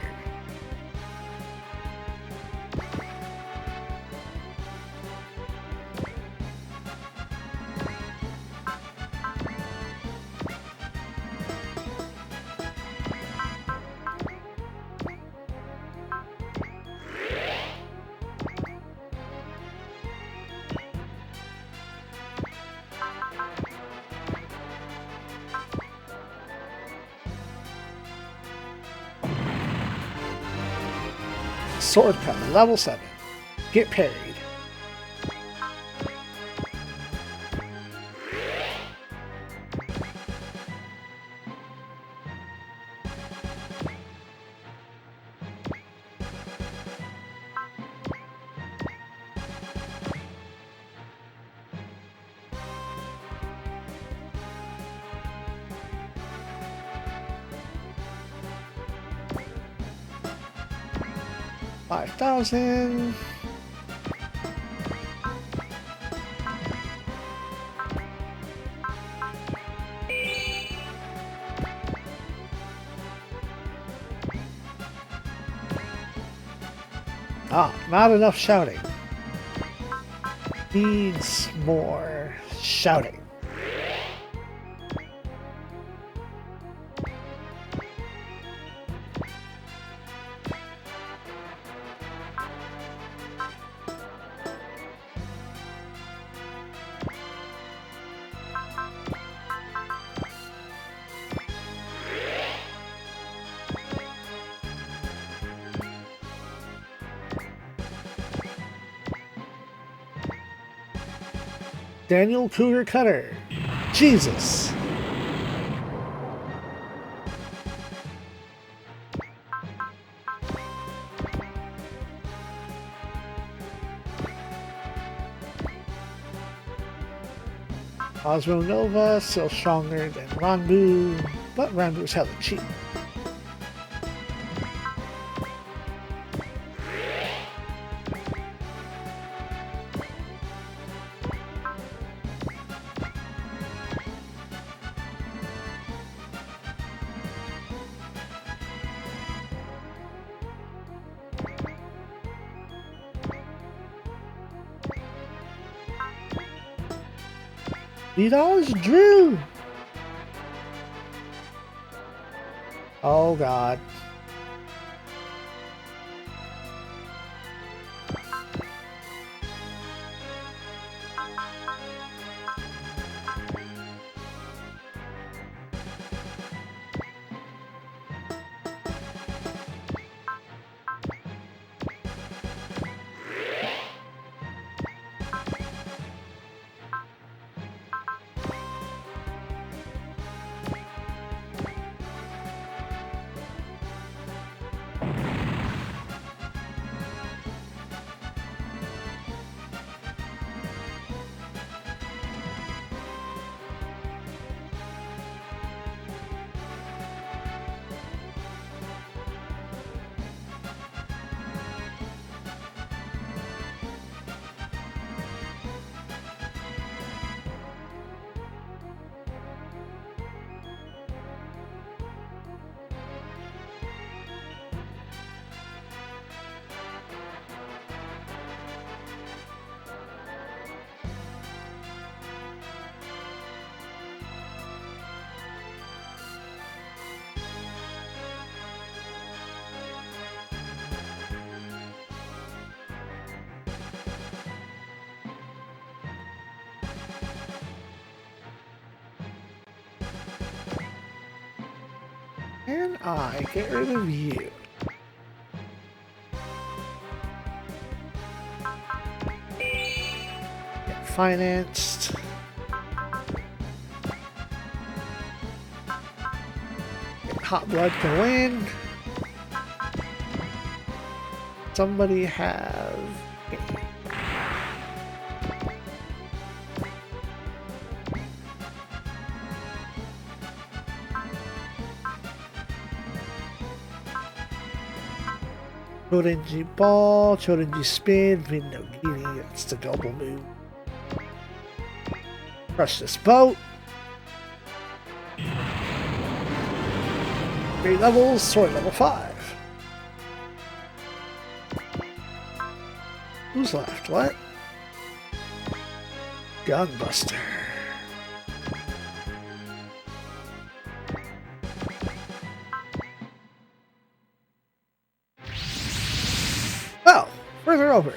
B: Sword cut, level 7. Get parried. $5,000. Ah, not enough shouting. Needs more shouting. Daniel Cougar Cutter. Jesus. Osmo Nova, still stronger than Ranbu, but Ranbu is hella cheap. $3 Drew! Oh god. Can I get rid of you? Get financed. Get Hot Blood to win. Somebody have... Chorenji Ball, Chorenji Spin, Vin no Giri, that's the double move. Crush this boat. 3 levels, sword level 5. Who's left? What? Gunbuster. Oh, further over.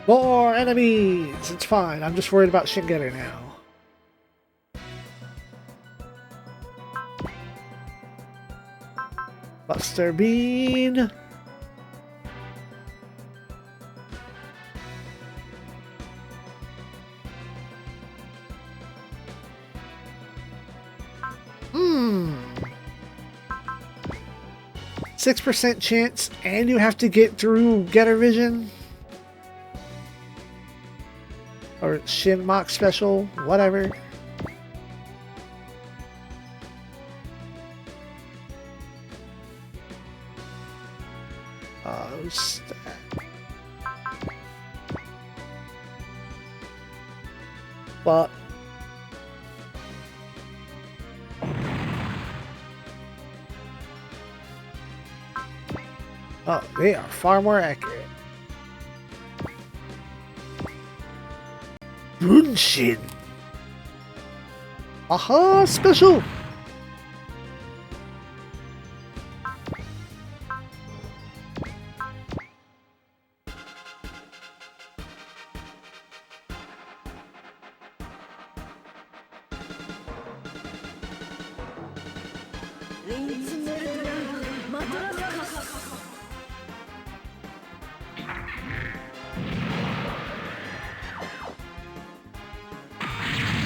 B: More enemies! It's fine, I'm just worried about Shingeki now. Buster Bean. Hmm. 6% chance, and you have to get through Getter Vision. Or Shin Mock Special, whatever. But oh, they are far more accurate. Bunshin. Aha, special.
D: レインツメルトランマトラスカス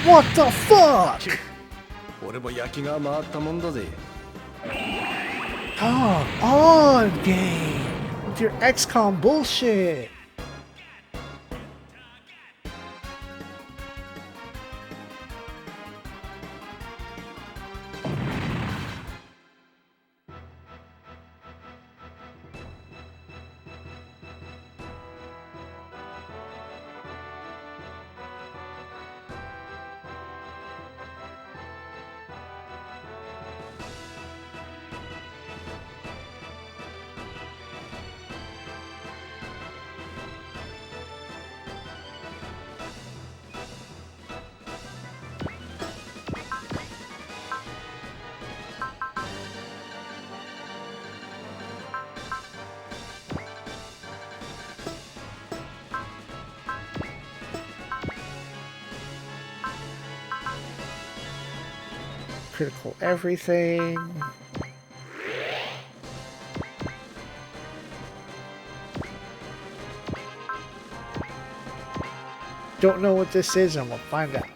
B: What the fuck?
C: 俺も焼きが回ったもんだぜ。
B: Come on, game. With your XCOM bullshit. Critical everything. Don't know what this is, and we'll find out.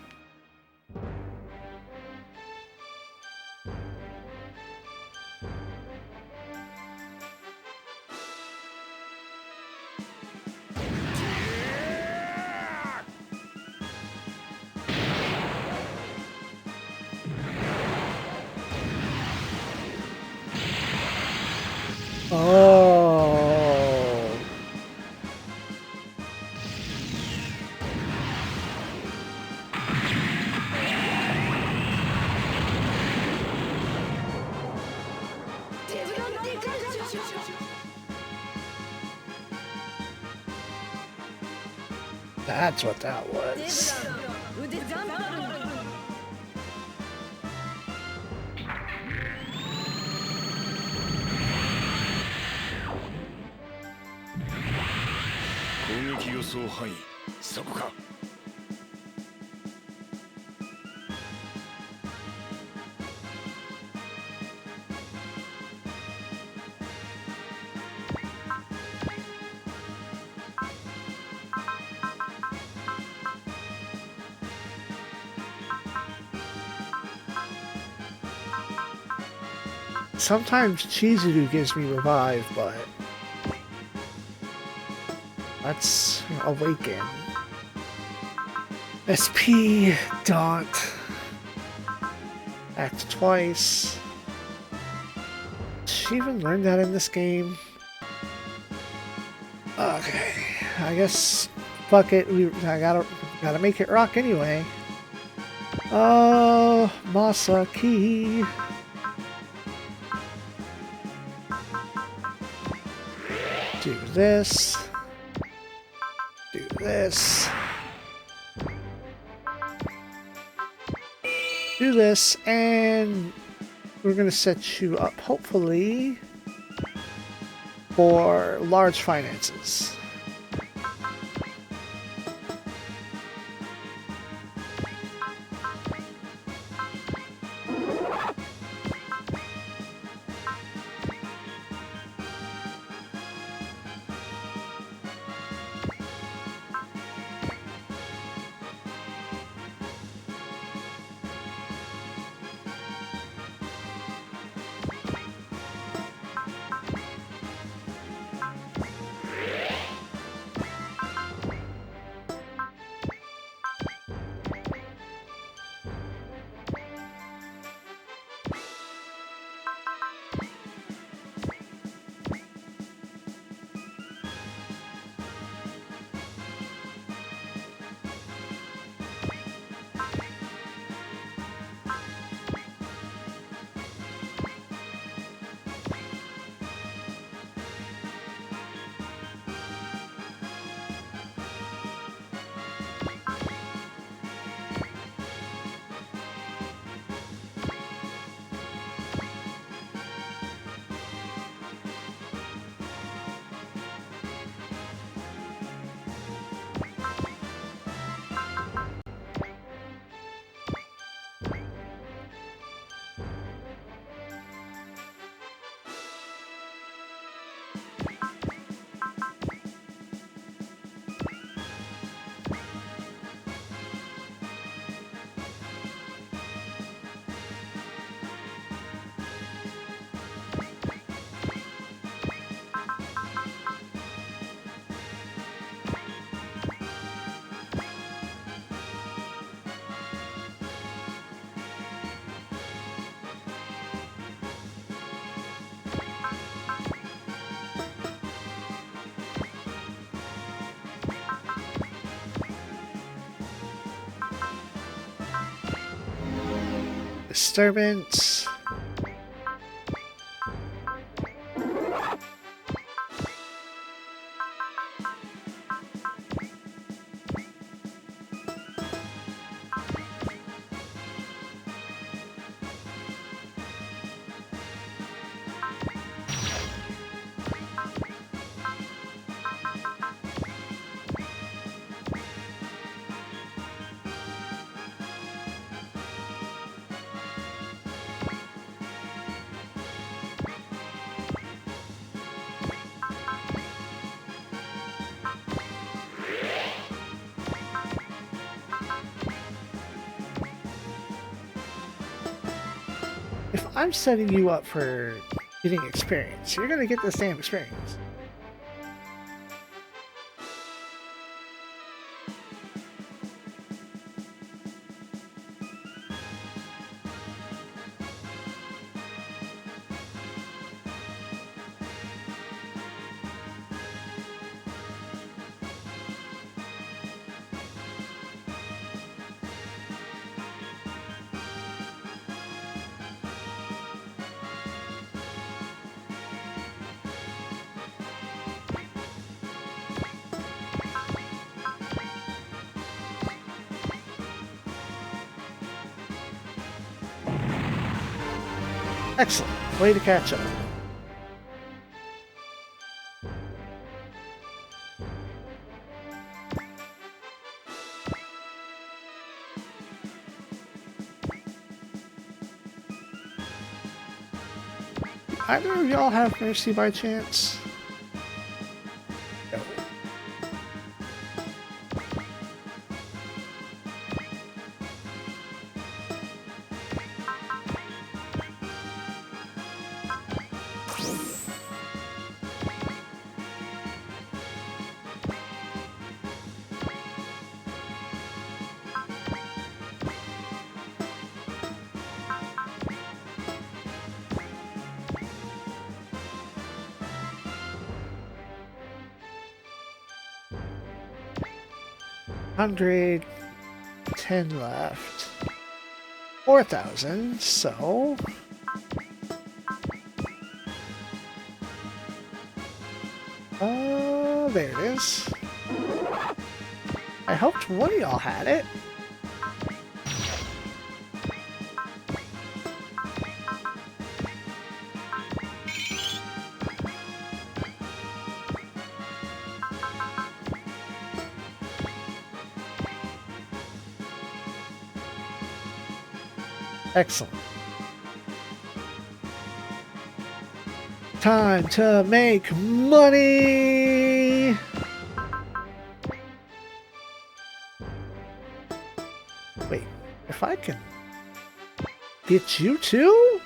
B: Oh. That's what that was. Sometimes Chizuru gives me revive, but let's awaken. SP, Daunt. Act twice. Did she even learn that in this game? Okay, I guess fuck it. I gotta make it rock anyway. Oh, Masaki. Do this. Do this. Do this, and we're gonna set you up, hopefully, for large finances. Disturbance. If I'm setting you up for getting experience, you're gonna get the same experience. Excellent. Way to catch up. Either of y'all have mercy by chance? No. $110 left. 4,000, so there it is. I hoped one of y'all had it. Excellent. Time to make money! Wait, if I can get you too?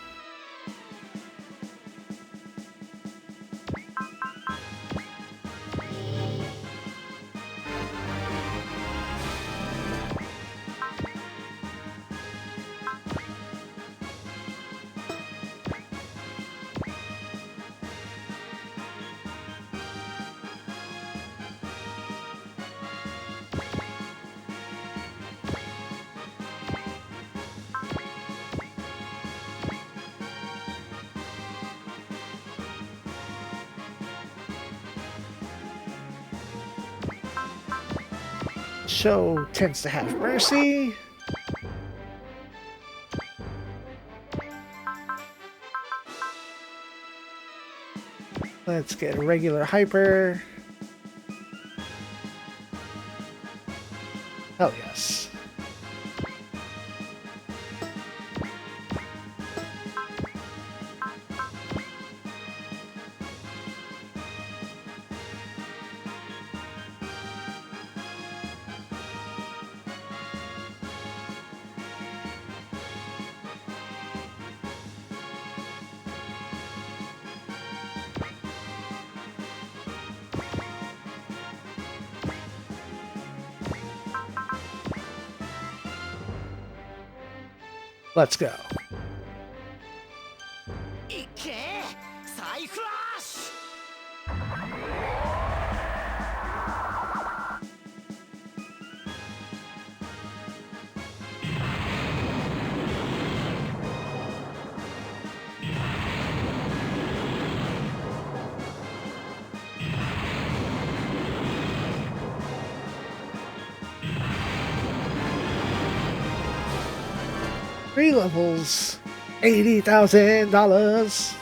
B: Show tends to have mercy. Let's get a regular hyper. Hell yes. Let's go. 3 levels, $80,000.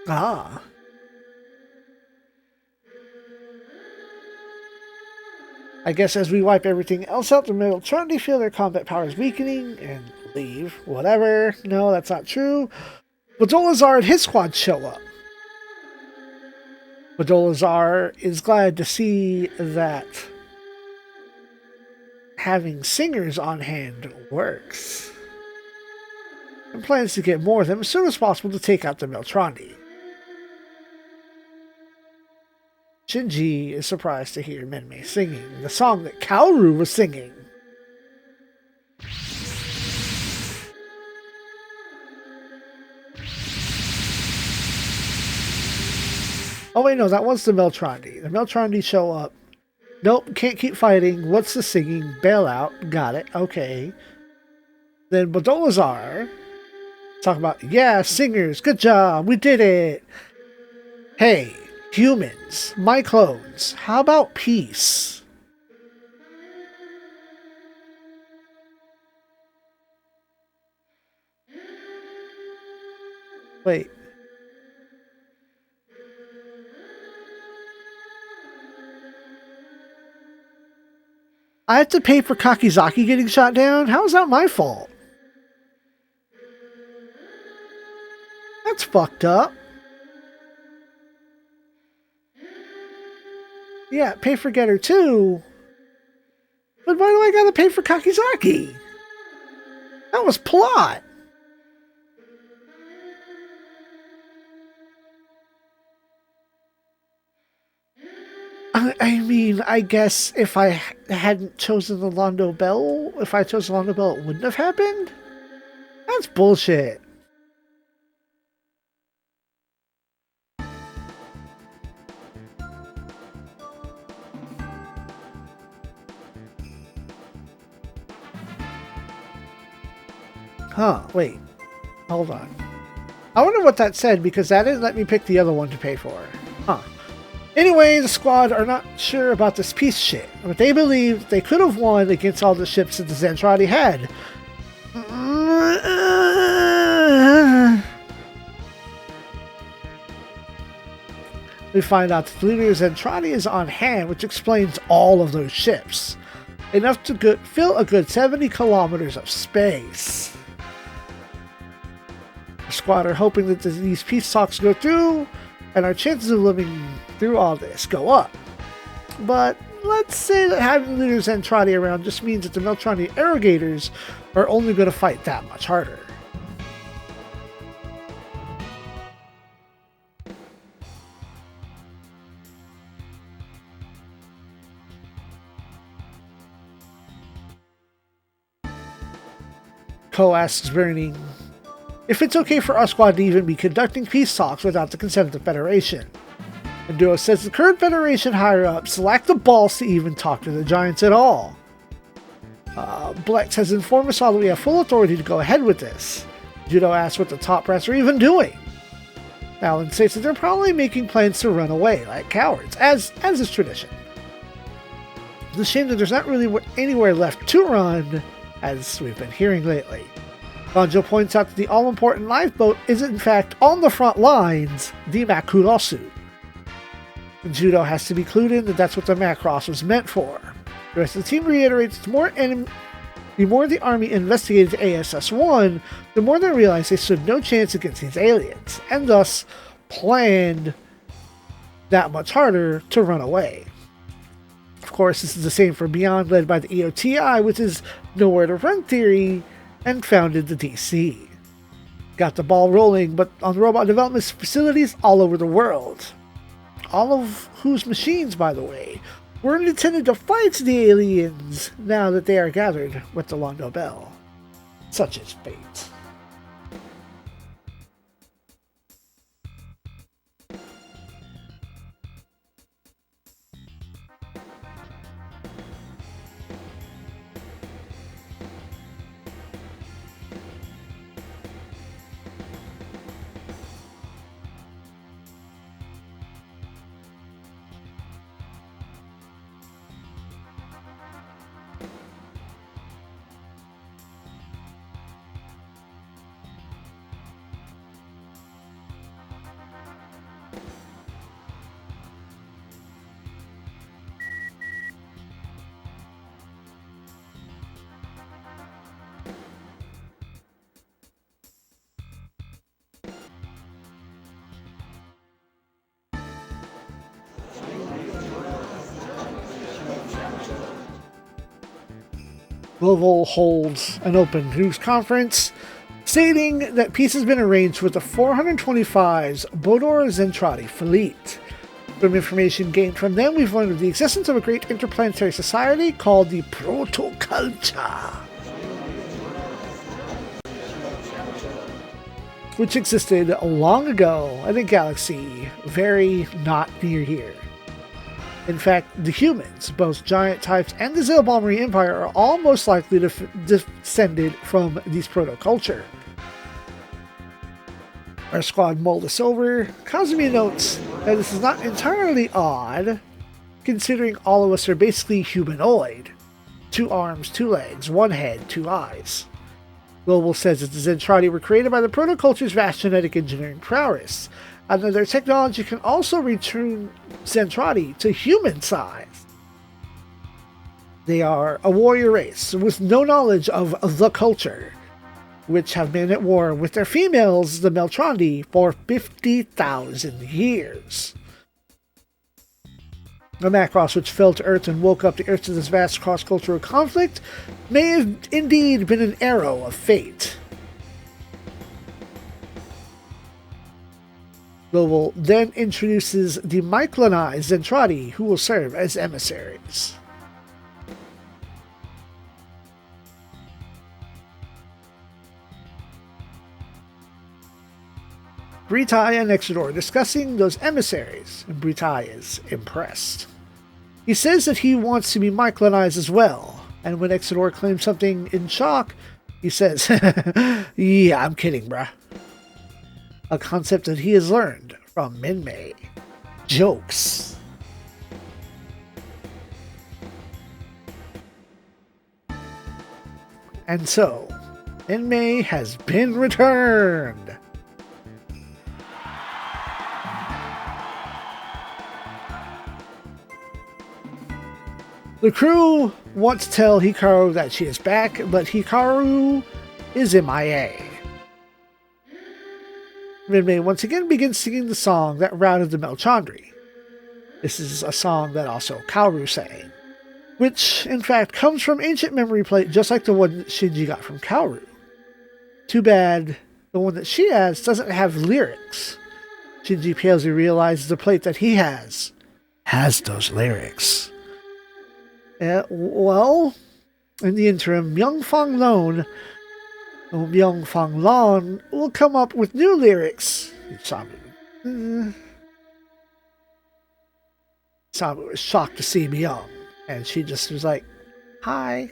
B: Ah. I guess as we wipe everything else out, the Meltrandi feel their combat powers weakening and leave. Whatever. No, that's not true. Badolazar and his squad show up. Badolazar is glad to see that having singers on hand works, and plans to get more of them as soon as possible to take out the Meltrandi. Shinji is surprised to hear Menmei singing the song that Kaoru was singing. Oh wait, no, that was the Meltrandi. The Meltrandi show up. Nope, can't keep fighting. What's the singing? Bail out. Got it. Okay. Then Badolazar talk about, yeah, singers, good job, we did it. Hey, humans, my clones, how about peace? Wait. I have to pay for Kakizaki getting shot down? How is that my fault? That's fucked up. Yeah, pay for Getter too. But why do I gotta pay for Kakizaki? That was plot. I mean, I guess if I hadn't chosen the Londo Bell, if I chose the Londo Bell, it wouldn't have happened? That's bullshit. Huh, wait. Hold on. I wonder what that said, because that didn't let me pick the other one to pay for. Huh. Anyway, the squad are not sure about this peace shit, but they believe they could have won against all the ships that the Zentradi had. We find out that the leader of Zentradi is on hand, which explains all of those ships. Enough to fill a good 70 kilometers of space. The squad are hoping that these peace talks go through, and our chances of living through all this go up. But let's say that having the leader Zentradi around just means that the Meltrani Arrogators are only going to fight that much harder. Ko asks Burning if it's okay for our squad to even be conducting peace talks without the consent of the Federation. And Duo says the current Federation higher-ups lack the balls to even talk to the Giants at all. Blex has informed us all that we have full authority to go ahead with this. Judo asks what the top brass are even doing. Alan states that they're probably making plans to run away like cowards, as is tradition. It's a shame that there's not really anywhere left to run, as we've been hearing lately. Banjo points out that the all-important lifeboat is in fact on the front lines, the Makurosu. And Judo has to be clued in that that's what the Macross was meant for. The rest of the team reiterates the more the army investigated ASS-1, the more they realized they stood no chance against these aliens, and thus planned that much harder to run away. Of course, this is the same for Beyond, led by the EOTI, which is nowhere to run theory, and founded the DC. Got the ball rolling, but on robot development facilities all over the world. All of whose machines, by the way, were intended to fight the aliens now that they are gathered with the Londo Bell. Such is fate. Global holds an open news conference stating that peace has been arranged with the 425's Bodor Zentradi fleet. From information gained from them, we've learned of the existence of a great interplanetary society called the Protoculture, which existed long ago in a galaxy very not near here. In fact, the humans, both giant types and the Zilbalmary Empire, are all most likely descended from this proto-culture. Our squad mulled this over. Kazumi notes that this is not entirely odd, considering all of us are basically humanoid. 2 arms, 2 legs, 1 head, 2 eyes. Global says that the Zentradi were created by the proto-culture's vast genetic engineering prowess, and that their technology can also return Zentradi to human size. They are a warrior race with no knowledge of the culture, which have been at war with their females, the Meltrandi, for 50,000 years. The Macross, which fell to Earth and woke up the Earth to this vast cross-cultural conflict, may have indeed been an arrow of fate. Global then introduces the Myclonized Zentradi, who will serve as emissaries. Britai and Exodor discussing those emissaries, and Britai is impressed. He says that he wants to be Myclonized as well, and when Exodor claims something in shock, he says, yeah, I'm kidding, bruh. A concept that he has learned from Minmay. Jokes. And so, Minmay has been returned. The crew wants to tell Hikaru that she is back, but Hikaru is MIA. Minmay once again begins singing the song that routed the Melchandri. This is a song that also Kaoru sang, which in fact comes from ancient memory plate just like the one that Shinji got from Kaoru. Too bad the one that she has doesn't have lyrics. Shinji palely realizes the plate that he has those lyrics. Well, in the interim, Myung-Fong Lon will come up with new lyrics. Samu was shocked to see Myung, and she just was like, hi.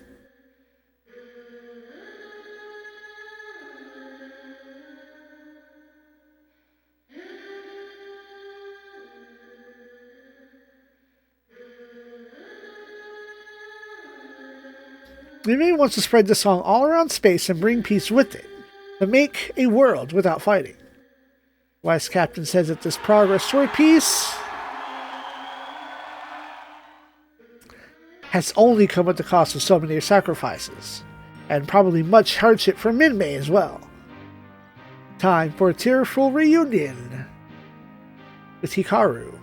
B: Minmay wants to spread the song all around space and bring peace with it, to make a world without fighting. Vice Captain says that this progress toward peace has only come at the cost of so many sacrifices, and probably much hardship for Minmay as well. Time for a tearful reunion with Hikaru.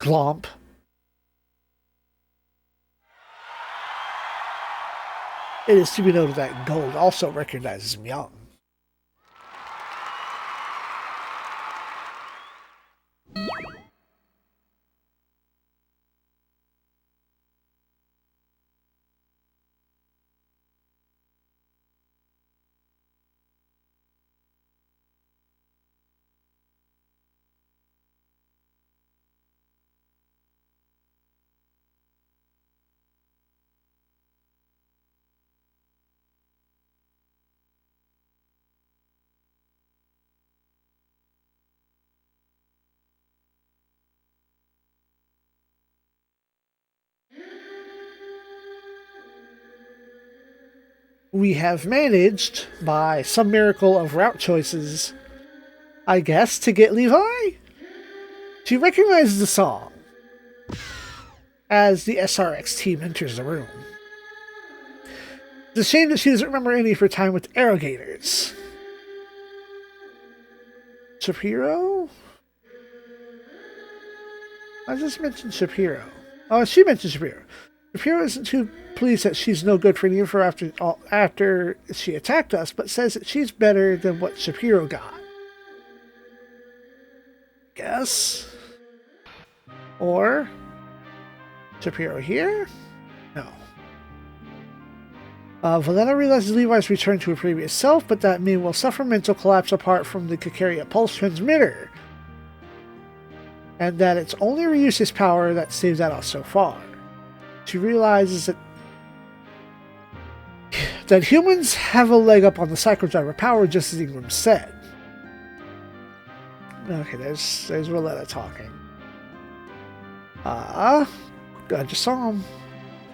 B: Glomp. It is to be noted that Gold also recognizes Myung. We have managed, by some miracle of route choices, I guess, to get Levi? She recognizes the song. as the SRX team enters the room. It's a shame that she doesn't remember any of her time with Arrogators. Shapiro? I just mentioned Shapiro. Oh, she mentioned Shapiro. Shapiro isn't too pleased that she's no good for any of her after she attacked us, but says that she's better than what Shapiro got. Guess? Or Shapiro here? No. Valena realizes Levi's returned to her previous self, but that Min will suffer mental collapse apart from the Kakaria pulse transmitter. And that it's only Ryusei's power that saved that off so far. She realizes that humans have a leg up on the psychodriver power, just as Ingram said. Okay, there's Roletta talking. I just saw him.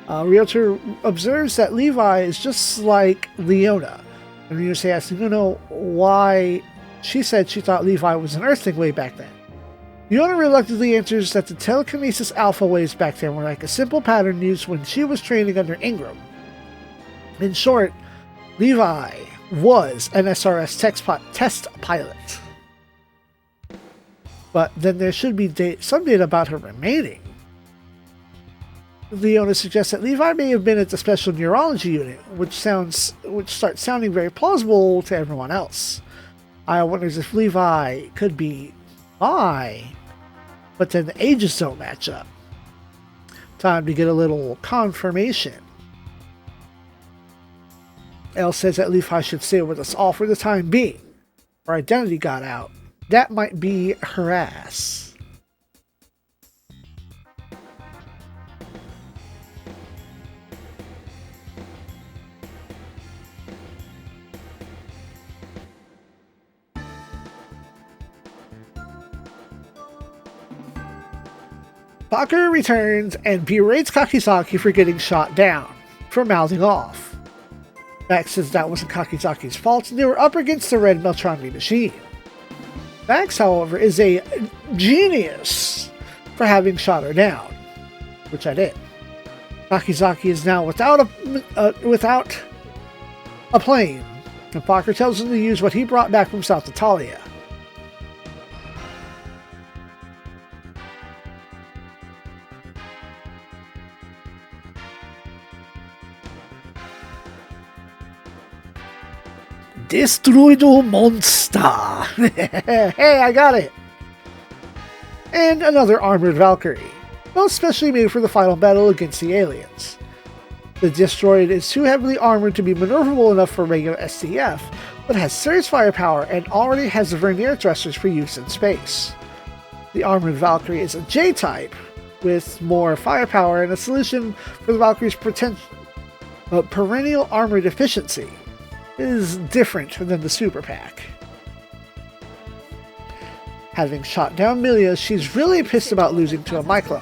B: Realtor observes that Levi is just like Leona. And Ryusei asks Leona why she said she thought Levi was an Earthling way back then. Leona reluctantly answers that the telekinesis alpha waves back then were like a simple pattern used when she was training under Ingram. In short, Levi was an SRS test pilot. But then there should be some data about her remaining. Leona suggests that Levi may have been at the special neurology unit, which starts sounding very plausible to everyone else. Aya wonders if Levi could be Mai, but then the ages don't match up. Time to get a little confirmation. Elle says that Levi should stay with us all for the time being. Her identity got out. That might be her ass. Baku returns and berates Kakizaki for getting shot down, for mouthing off. Max says that wasn't Kakizaki's fault and they were up against the red Meltrani machine. Max, however, is a genius for having shot her down, which I did. Kakizaki is now without a plane, and Parker tells him to use what he brought back from South Italia. Destroido monster! Hey, I got it! And another armored Valkyrie, both specially made for the final battle against the aliens. The Destroid is too heavily armored to be maneuverable enough for regular STF, but has serious firepower and already has the vernier thrusters for use in space. The armored Valkyrie is a J-type, with more firepower and a solution for the Valkyrie's perennial armor deficiency. Is different than the Super Pack. Having shot down Milia, she's really pissed about losing to a Myclone.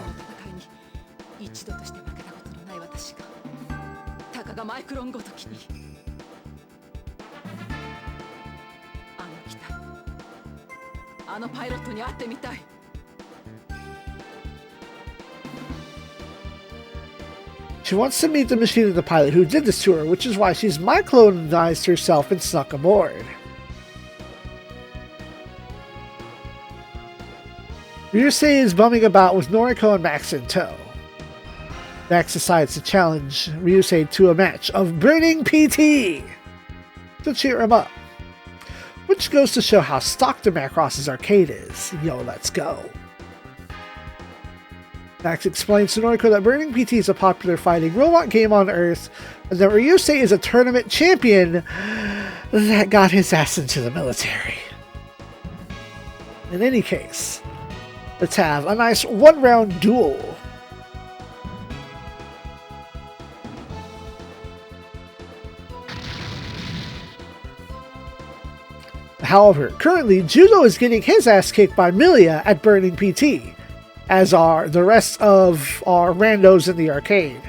B: She wants to meet the machine of the pilot who did this to her, which is why she's Myclonized herself and snuck aboard. Ryusei is bumming about with Noriko and Max in tow. Max decides to challenge Ryusei to a match of Burning PT to cheer him up, which goes to show how stocked the Macross's arcade is. Yo, let's go. Max explains to Noriko that Burning PT is a popular fighting robot game on Earth, and that Ryusei is a tournament champion that got his ass into the military. In any case, let's have a nice one-round duel. However, currently, Judo is getting his ass kicked by Milia at Burning PT, as are the rest of our randos in the arcade.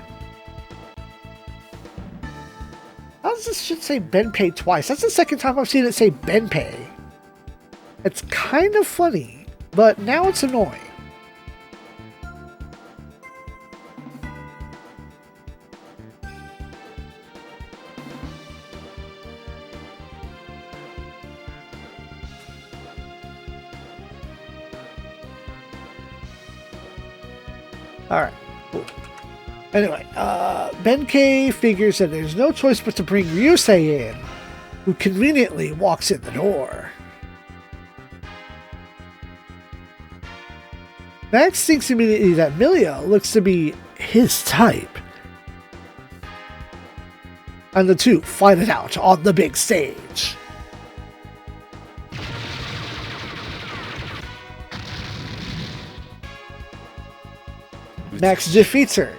B: How does this shit say Benpei twice? That's the second time I've seen it say Benpei. It's kind of funny, but now it's annoying. Alright, cool. Anyway, Benkei figures that there's no choice but to bring Ryusei in, who conveniently walks in the door. Max thinks immediately that Milia looks to be his type, and the two fight it out on the big stage. Max defeats her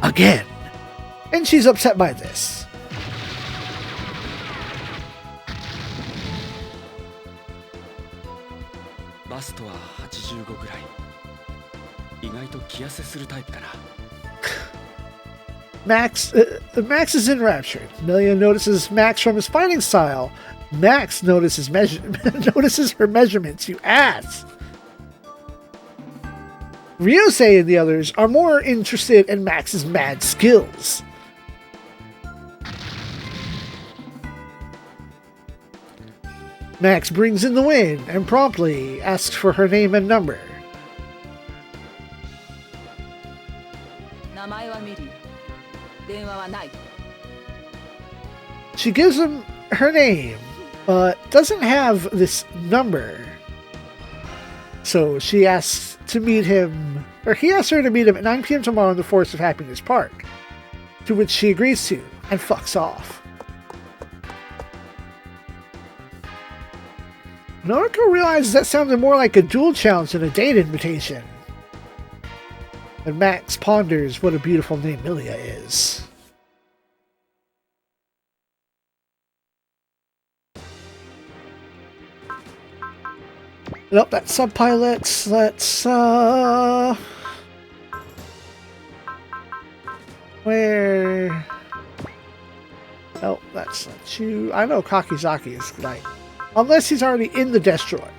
B: again, and she's upset by this. Max is enraptured. Milia notices Max from his fighting style. Max notices her measurements, you ass! Ryusei and the others are more interested in Max's mad skills. Max brings in the win and promptly asks for her name and number. She gives him her name, but doesn't have this number. So she asks to meet him, or he asks her to meet him at 9 p.m. tomorrow in the Forest of Happiness Park, to which she agrees to and fucks off. Noriko realizes that sounded more like a duel challenge than a date invitation. And Max ponders what a beautiful name Milia is. Nope, that's subpilots. Let's, where? Oh, that's not you. I know Kakizaki is like, unless he's already in the Destroyer.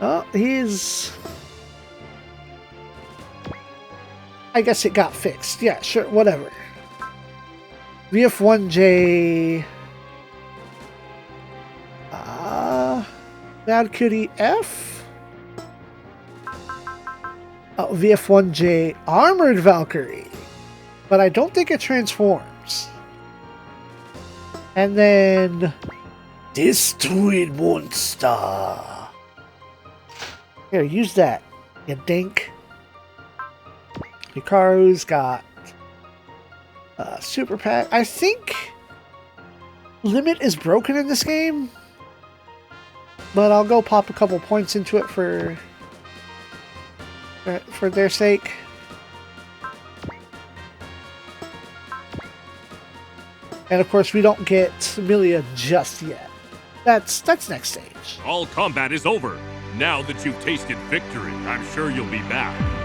B: Oh, he's... I guess it got fixed. Yeah, sure, whatever. VF1J... Bad Cutie F? Oh, VF1J Armored Valkyrie. But I don't think it transforms. And then... Destroyed Monster. Here, use that, you dink. Hikaru's got Super Pack. I think Limit is broken in this game, but I'll go pop a couple points into it for their sake. And of course, we don't get Milia just yet. That's next stage.
E: All combat is over. Now that you've tasted victory, I'm sure you'll be back.